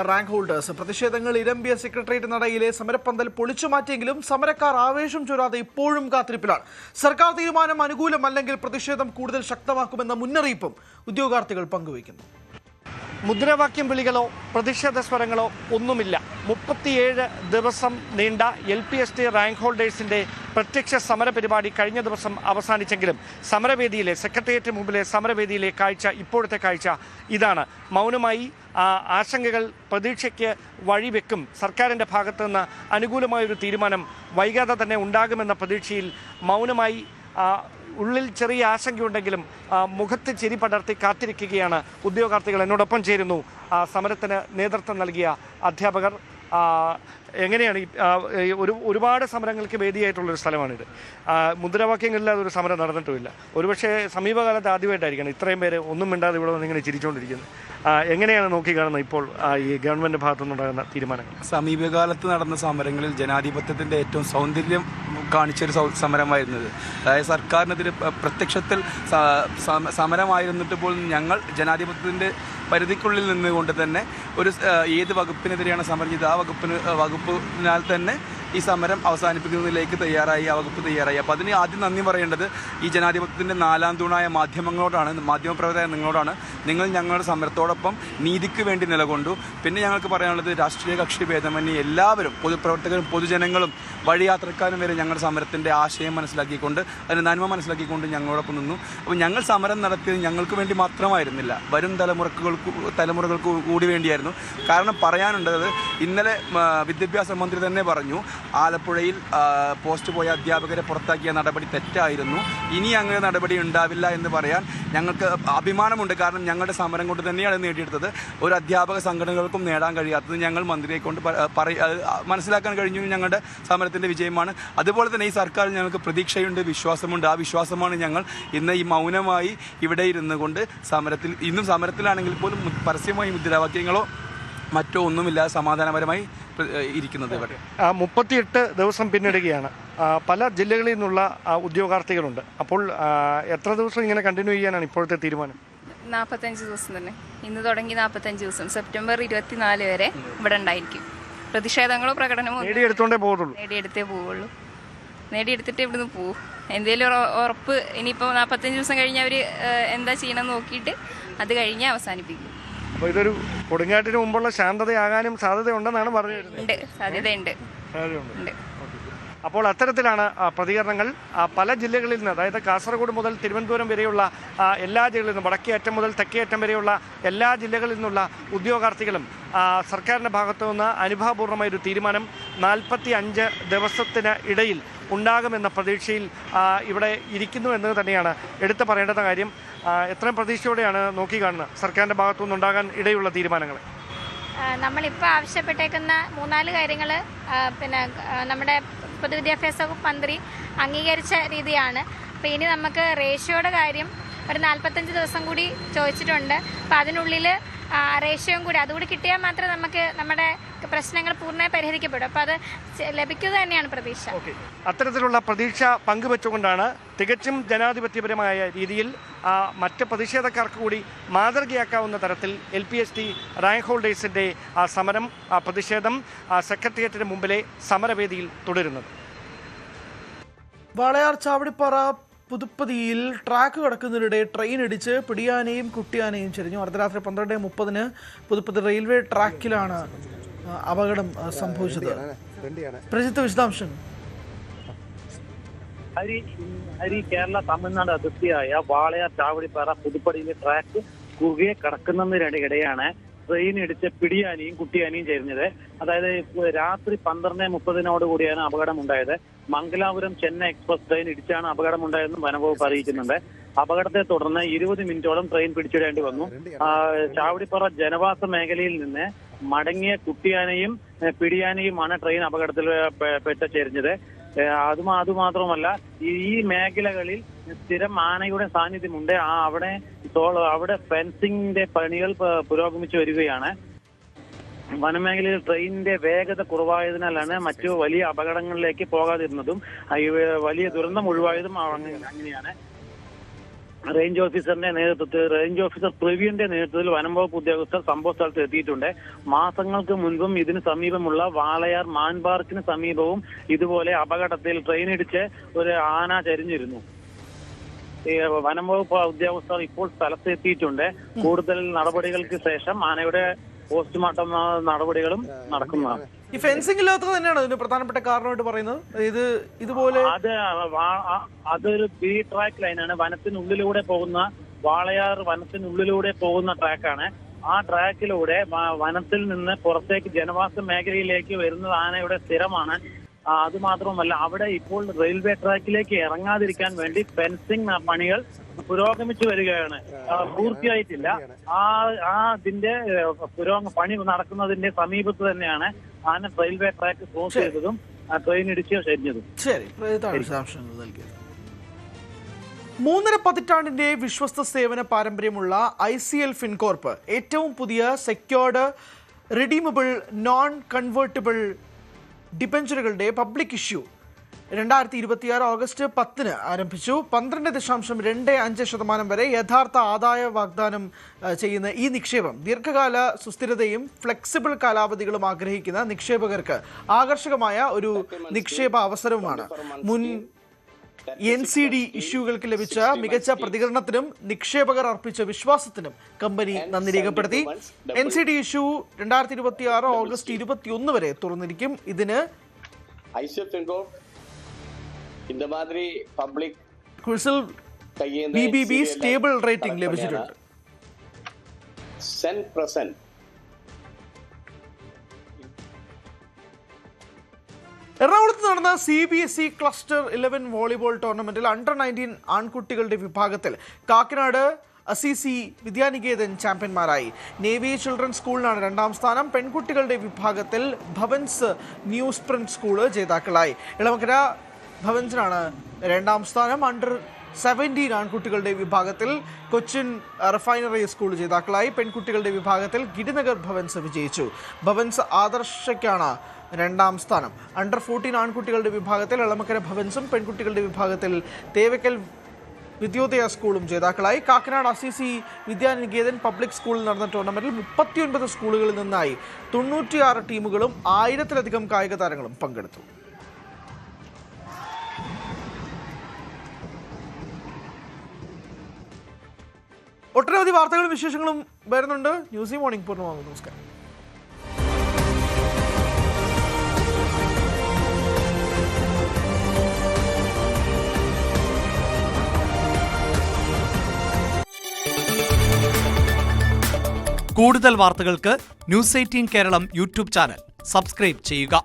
റാങ്ക് ഹോൾഡേഴ്സ്. പ്രതിഷേധങ്ങൾ ഇരമ്പിയ സെക്രട്ടേറിയറ്റ് നടയിലെ സമരപ്പന്തൽ പൊളിച്ചു മാറ്റിയെങ്കിലും സമരക്കാർ ആവേശം ചൊരാതെ ഇപ്പോഴും കാത്തിരിപ്പിലാണ്. സർക്കാർ തീരുമാനം അനുകൂലമല്ലെങ്കിൽ പ്രതിഷേധം കൂടുതൽ ശക്തമാക്കുമെന്ന മുന്നറിയിപ്പും ഉദ്യോഗാർത്ഥികൾ പങ്കുവയ്ക്കുന്നു. മുദ്രാവാക്യം വിളികളോ പ്രതിഷേധ സ്വരങ്ങളോ ഒന്നുമില്ല. 37 ദിവസം നീണ്ട LPST റാങ്ക് ഹോൾഡേഴ്സിന്റെ പ്രത്യക്ഷ സമര പരിപാടി കഴിഞ്ഞ ദിവസം അവസാനിച്ചെങ്കിലും സമരവേദിയിലെ സെക്രട്ടേറിയറ്റ് മുമ്പിലെ സമരവേദിയിലെ കാഴ്ച, ഇപ്പോഴത്തെ കാഴ്ച ഇതാണ്. മൗനമായി ആശങ്കകൾ പ്രതീക്ഷയ്ക്ക് വഴിവെക്കും. സർക്കാരിൻ്റെ ഭാഗത്തു നിന്ന് അനുകൂലമായൊരു തീരുമാനം വൈകാതെ തന്നെ ഉണ്ടാകുമെന്ന പ്രതീക്ഷയിൽ മൗനമായി ഉള്ളിൽ ചെറിയ ആശങ്കയുണ്ടെങ്കിലും മുഖത്ത് ചിരി പടർത്തി കാത്തിരിക്കുകയാണ് ഉദ്യോഗാർത്ഥികൾ. എന്നോടൊപ്പം ചേരുന്നു സമരത്തിന് നേതൃത്വം നൽകിയ അധ്യാപകർ. എങ്ങനെയാണ് ഒരുപാട് സമരങ്ങൾക്ക് വേദിയായിട്ടുള്ളൊരു സ്ഥലമാണിത്. മുദ്രാവാക്യങ്ങളില്ലാതെ ഒരു സമരം നടന്നിട്ടുമില്ല. ഒരുപക്ഷെ സമീപകാലത്ത് ആദ്യമായിട്ടായിരിക്കണം ഇത്രയും പേര് ഒന്നും മിണ്ടാതെ ഇവിടെ വന്ന് ഇങ്ങനെ ചിരിച്ചുകൊണ്ടിരിക്കുന്നത്. എങ്ങനെയാണ് നോക്കിക്കാണുന്നത് ഇപ്പോൾ ഈ ഗവൺമെൻറ് ഭാഗത്തു നിന്നുണ്ടാകുന്ന തീരുമാനങ്ങൾ? സമീപകാലത്ത് നടന്ന സമരങ്ങളിൽ ജനാധിപത്യത്തിൻ്റെ ഏറ്റവും സൗന്ദര്യം കാണിച്ചൊരു സമരമായിരുന്നത്. അതായത് സർക്കാരിനെതിരെ പ്രത്യക്ഷത്തിൽ സമരമായിരുന്നിട്ട് പോലും ഞങ്ങൾ ജനാധിപത്യത്തിൻ്റെ പരിധിക്കുള്ളിൽ നിന്നുകൊണ്ട് തന്നെ ഒരു ഏത് വകുപ്പിനെതിരെയാണ് സമരം ചെയ്തത് ആ വകുപ്പിനാൽ തന്നെ ഈ സമരം അവസാനിപ്പിക്കുന്നതിലേക്ക് ആ വകുപ്പ് തയ്യാറായി. അപ്പോൾ അതിന് ആദ്യം നന്ദി പറയേണ്ടത് ഈ ജനാധിപത്യത്തിൻ്റെ നാലാം തൂണായ മാധ്യമങ്ങളോടാണ്, മാധ്യമപ്രവർത്തകർ നിങ്ങളോടാണ്. നിങ്ങൾ ഞങ്ങളുടെ സമരത്തോടൊപ്പം നീതിക്ക് വേണ്ടി നിലകൊണ്ടു. പിന്നെ ഞങ്ങൾക്ക് പറയാനുള്ളത് രാഷ്ട്രീയ കക്ഷി ഭേദമന്യേ എല്ലാവരും പൊതുപ്രവർത്തകരും പൊതുജനങ്ങളും വഴിയാത്രക്കാരും വരെ ഞങ്ങളുടെ സമരത്തിൻ്റെ ആശയം മനസ്സിലാക്കിക്കൊണ്ട് അതിന് നന്മ മനസ്സിലാക്കിക്കൊണ്ട് ഞങ്ങളോടൊപ്പം നിന്നു. അപ്പോൾ ഞങ്ങൾ സമരം നടത്തിയത് ഞങ്ങൾക്ക് വേണ്ടി മാത്രമായിരുന്നില്ല, വരും തലമുറകൾക്ക് കൂടി വേണ്ടിയായിരുന്നു. കാരണം പറയാനുള്ളത്, ഇന്നലെ വിദ്യാഭ്യാസ മന്ത്രി തന്നെ പറഞ്ഞു, ആലപ്പുഴയിൽ പോസ്റ്റ് പോയ അധ്യാപകരെ പുറത്താക്കിയ നടപടി തെറ്റായിരുന്നു, ഇനി അങ്ങനെ നടപടി ഉണ്ടാവില്ല എന്ന് പറയാൻ ഞങ്ങൾക്ക് അഭിമാനമുണ്ട്. കാരണം ഞങ്ങളുടെ സമരം കൊണ്ട് തന്നെയാണ് നേടിയെടുത്തത്. ഒരു അധ്യാപക സംഘടനകൾക്കും നേടാൻ കഴിയാത്തത് ഞങ്ങൾ മന്ത്രിയെ കൊണ്ട് മനസ്സിലാക്കാൻ കഴിഞ്ഞു. ഞങ്ങളുടെ സമരത്തിൻ്റെ വിജയമാണ്. അതുപോലെ തന്നെ ഈ സർക്കാരിൽ ഞങ്ങൾക്ക് പ്രതീക്ഷയുണ്ട്, വിശ്വാസമുണ്ട്. ആ വിശ്വാസമാണ് ഞങ്ങൾ ഇന്ന് ഈ മൗനമായി ഇവിടെ ഇരുന്നു കൊണ്ട് ഇന്നും സമരത്തിലാണെങ്കിൽ പോലും പരസ്യമായി മുദ്രാവാക്യങ്ങളോ മറ്റോ ഒന്നുമില്ലാതെ സമാധാനപരമായി ഇരിക്കുന്നത്. ഇവിടെ 38 ദിവസം പിന്നിടുകയാണ്. പല ജില്ലകളിൽ നിന്നുള്ള ഉദ്യോഗാർത്ഥികളുണ്ട്. അപ്പോൾ എത്ര ദിവസം ഇങ്ങനെ കണ്ടിന്യൂ ചെയ്യാനാണ് ഇപ്പോഴത്തെ തീരുമാനം? 45 ദിവസം തന്നെ. ഇന്ന് തുടങ്ങി 45 ദിവസം, സെപ്റ്റംബർ 24 വരെ ഇവിടെ ഉണ്ടായിരിക്കും. പ്രതിഷേധങ്ങളോ പ്രകടനമോ നേടിയെടുത്തോണ്ടേ പോകുള്ളൂ. നേടിയെടുത്തേ പോവുള്ളൂ. നേടിയെടുത്തിട്ട് ഇവിടുന്ന് പോവും. എന്തെങ്കിലും ഉറപ്പ് ഇനിയിപ്പോൾ 45 ദിവസം കഴിഞ്ഞ് അവർ എന്താ ചെയ്യണമെന്ന് നോക്കിയിട്ട് അത് കഴിഞ്ഞ് അവസാനിപ്പിക്കും. അപ്പോൾ ഇതൊരു കൊടുങ്കാറ്റിന് മുമ്പുള്ള ശാന്തതയാകാനും സാധ്യതയുണ്ടെന്നാണ് പറഞ്ഞു വരുന്നത്. സാധ്യതയുണ്ട്. അപ്പോൾ അത്തരത്തിലാണ് പ്രതികരണങ്ങൾ പല ജില്ലകളിൽ നിന്ന്, അതായത് കാസർഗോഡ് മുതൽ തിരുവനന്തപുരം വരെയുള്ള എല്ലാ ജില്ലകളിൽ നിന്നും, വടക്കേ അറ്റം മുതൽ തെക്കേ അറ്റം വരെയുള്ള എല്ലാ ജില്ലകളിൽ നിന്നുള്ള ഉദ്യോഗാർത്ഥികളും സർക്കാരിൻ്റെ ഭാഗത്തു നിന്ന് അനുഭാവപൂർണ്ണമായൊരു തീരുമാനം 45 ദിവസത്തിന് ഇടയിൽ ഉണ്ടാകുമെന്ന പ്രതീക്ഷയിൽ ഇവിടെ ഇരിക്കുന്നു എന്ന് തന്നെയാണ് എടുത്തു പറയേണ്ട കാര്യം. എത്രയും പ്രതീക്ഷയോടെയാണ് നോക്കിക്കാണുന്നത് സർക്കാരിൻ്റെ ഭാഗത്തു നിന്നുണ്ടാകാൻ ഇടയുള്ള തീരുമാനങ്ങൾ? നമ്മളിപ്പോൾ ആവശ്യപ്പെട്ടേക്കുന്ന 3-4 കാര്യങ്ങൾ പിന്നെ നമ്മുടെ പൊതുവിദ്യാഭ്യാസ വകുപ്പ് മന്ത്രി അംഗീകരിച്ച രീതിയാണ്. അപ്പോൾ ഇനി നമുക്ക് റേഷ്യോയുടെ കാര്യം ഒരു 45 ദിവസം കൂടി ചോദിച്ചിട്ടുണ്ട്. അപ്പോൾ അതിനുള്ളിൽ റേഷ്യോയും കൂടി അതുകൂടി കിട്ടിയാൽ മാത്രമേ നമുക്ക് നമ്മുടെ പ്രശ്നങ്ങൾ പൂർണ്ണമായി പരിഹരിക്കപ്പെടും. അപ്പോൾ അത് ലഭിക്കുക തന്നെയാണ് പ്രതീക്ഷ. അത്തരത്തിലുള്ള പ്രതീക്ഷ പങ്കുവെച്ചുകൊണ്ടാണ് തികച്ചും ജനാധിപത്യപരമായ രീതിയിൽ മറ്റ് പ്രതിഷേധക്കാർക്ക് കൂടി മാതൃകയാക്കാവുന്ന തരത്തിൽ LPST റാങ്ക് ഹോൾഡേഴ്സിൻ്റെ സമരം പ്രതിഷേധം സെക്രട്ടേറിയറ്റിന് മുമ്പിലെ സമരവേദിയിൽ തുടരുന്നത്. വാളയാർ ചാവടിപ്പാറ പുതുപ്പതിയിൽ ട്രാക്ക് കടക്കുന്നതിനിടെ ട്രെയിൻ ഇടിച്ച് പിടിയാനയും കുട്ടിയാനയും ചെരിഞ്ഞു. അർദ്ധരാത്രി 12:30 പുതുപ്പതി റെയിൽവേ ട്രാക്കിലാണ് അപകടം സംഭവിച്ചത്. പ്രജിത്ത് വിശദാംശം. കേരള തമിഴ്നാട് അതിർത്തിയായ വാളയാർ ചാവടിപ്പാറ പുതുപ്പടിയിലെ ട്രാക്ക് കുറുകെ കടക്കുന്നതിനിടെയാണ് ട്രെയിൻ ഇടിച്ച് പിടിയാനയും കുട്ടിയാനയും ചേരുന്നത്. അതായത് രാത്രി 12:30 കൂടിയാണ് അപകടം ഉണ്ടായത്. മംഗലാപുരം ചെന്നൈ എക്സ്പ്രസ് ട്രെയിൻ ഇടിച്ചാണ് അപകടമുണ്ടായതെന്നും വനംവകുപ്പ് അറിയിക്കുന്നുണ്ട്. അപകടത്തെ തുടർന്ന് 20 മിനിറ്റോളം ട്രെയിൻ പിടിച്ചിടേണ്ടി വന്നു. ചാവടിപ്പാറ ജനവാസ മേഖലയിൽ നിന്ന് മടങ്ങിയ കുട്ടിയാനയും പിടിയാനയുമാണ് ട്രെയിൻ അപകടത്തിൽ ചേരുന്നത്. അതുമാത്രമല്ല, ഈ മേഖലകളിൽ സ്ഥിരം ആനയുടെ സാന്നിധ്യമുണ്ട്. അവിടെ ഫെൻസിംഗിന്റെ പണികൾ പുരോഗമിച്ചു വരികയാണ്. വനമേഖലയിൽ ട്രെയിനിന്റെ വേഗത കുറവായതിനാലാണ് മറ്റു വലിയ അപകടങ്ങളിലേക്ക് പോകാതിരുന്നതും വലിയ ദുരന്തം ഒഴിവായതും അങ്ങനെയാണ്. റേഞ്ച് ഓഫീസർ പ്രവീണിന്റെ നേതൃത്വത്തിൽ വനംവകുപ്പ് ഉദ്യോഗസ്ഥർ സംഭവ സ്ഥലത്ത് എത്തിയിട്ടുണ്ട്. മാസങ്ങൾക്ക് മുൻപും ഇതിന് സമീപമുള്ള വാളയാർ മാൻപാർക്കിന് സമീപവും ഇതുപോലെ അപകടത്തിൽ ട്രെയിൻ ഇടിച്ച് ഒരു ആന ചരിഞ്ഞിരുന്നു. വനംവകുപ്പ് ഉദ്യോഗസ്ഥർ ഇപ്പോൾ സ്ഥലത്ത് എത്തിയിട്ടുണ്ട്. കൂടുതൽ നടപടികൾക്ക് ശേഷം ആനയുടെ പോസ്റ്റ്മോർട്ടം നടപടികളും നടക്കുന്നതാണ്. ഈ ഫെൻസിംഗ് ഇല്ലാത്തത് തന്നെയാണ് ഇതിന് പ്രധാനപ്പെട്ട കാരണമായിട്ട് പറയുന്നത്. ഇതുപോലെ അതൊരു ബി ട്രാക്ക് ലൈനാണ്. വാളയാർ വനത്തിനുള്ളിലൂടെ പോകുന്ന ട്രാക്കാണ്. ആ ട്രാക്കിലൂടെ വനത്തിൽ നിന്ന് പുറത്തേക്ക് ജനവാസ മേഖലയിലേക്ക് വരുന്നത് ആനയുടെ സ്ഥിരമാണ്. അതുമാത്രമല്ല, അവിടെ ഇപ്പോൾ റെയിൽവേ ട്രാക്കിലേക്ക് ഇറങ്ങാതിരിക്കാൻ വേണ്ടി ഫെൻസിംഗ് പണികൾ പുരോഗമിച്ചു വരികയാണ്. പൂർത്തിയായിട്ടില്ല. അതിന്റെ പണി നടക്കുന്നതിന്റെ സമീപത്ത് തന്നെയാണ് ആന റെയിൽവേ ട്രാക്ക് ക്രോസ് ചെയ്തതും ട്രെയിൻ ഇടിച്ച് കഴിഞ്ഞതും. ശരി, 3.5 പതിറ്റാണ്ടിന്റെ വിശ്വസ്ത സേവന പാരമ്പര്യമുള്ള ICL ഫിൻകോർപ്പ് ഏറ്റവും പുതിയ സെക്യൂർഡ് റിഡീമബിൾ നോൺ കൺവേർട്ടിബിൾ ഡിബഞ്ചറുകളുടെ പബ്ലിക് ഇഷ്യൂ 2026 ഓഗസ്റ്റ് 10 ആരംഭിച്ചു. 12.25% വരെ യഥാർത്ഥ ആദായ വാഗ്ദാനം ചെയ്യുന്ന ഈ നിക്ഷേപം ദീർഘകാല സുസ്ഥിരതയും ഫ്ലെക്സിബിൾ കാലാവധികളും ആഗ്രഹിക്കുന്ന നിക്ഷേപകർക്ക് ആകർഷകമായ ഒരു നിക്ഷേപ അവസരവുമാണ്. മുൻ NCD ഇഷ്യൂകൾക്ക് ലഭിച്ച മികച്ച പ്രതികരണത്തിനും നിക്ഷേപകർ അർപ്പിച്ച വിശ്വാസത്തിനും കമ്പനി നന്ദി രേഖപ്പെടുത്തി. NCD ഇഷ്യൂ 2026 ഓഗസ്റ്റ് 21 വരെ തുറന്നിരിക്കും. ഇതിന് ക്രിസിൽ BBB സ്റ്റേബിൾ റേറ്റിംഗ് ലഭിച്ചിട്ടുണ്ട്. എറണാകുളത്ത് നടന്ന CBSE ക്ലസ്റ്റർ 11 വോളിബോൾ ടൂർണമെന്റിൽ അണ്ടർ-19 ആൺകുട്ടികളുടെ വിഭാഗത്തിൽ കാക്കനാട് അസീസി വിദ്യാനികേതൻ ചാമ്പ്യന്മാരായി. നേവി ചിൽഡ്രൻസ് സ്കൂളിനാണ് 2ാം സ്ഥാനം. പെൺകുട്ടികളുടെ വിഭാഗത്തിൽ ഭവൻസ് ന്യൂ സ്പ്രിന്റ് സ്കൂള് ജേതാക്കളായി. ഇളമക്കര ഭവൻസിനാണ് 2ാം സ്ഥാനം. അണ്ടർ-17 ആൺകുട്ടികളുടെ വിഭാഗത്തിൽ കൊച്ചിൻ റിഫൈനറി സ്കൂൾ ജേതാക്കളായി. പെൺകുട്ടികളുടെ വിഭാഗത്തിൽ ഗിരിനഗർ ഭവൻസ് വിജയിച്ചു. ഭവൻസ് ആദർശയ്ക്കാണ് 2ാം സ്ഥാനം. അണ്ടർ-14 ആൺകുട്ടികളുടെ വിഭാഗത്തിൽ ഇളമക്കര ഭവൻസും പെൺകുട്ടികളുടെ വിഭാഗത്തിൽ തേവക്കൽ വിദ്യോദയ സ്കൂളും ജേതാക്കളായി. കാക്കനാട് അസീസി വിദ്യാനികേതൻ പബ്ലിക് സ്കൂളിൽ നടന്ന ടൂർണമെന്റിൽ 39 സ്കൂളുകളിൽ നിന്നായി 96 ടീമുകളും 1000-ലധികം കായിക താരങ്ങളും പങ്കെടുത്തു. ഒട്ടനവധി വാർത്തകളും വിശേഷങ്ങളും വരുന്നുണ്ട്. ന്യൂസ് മോർണിംഗ് പൂർണ്ണമാകും. നമസ്കാരം. കൂടുതൽ വാർത്തകൾക്ക് News 18 Keralam YouTube channel subscribe ചെയ്യുക.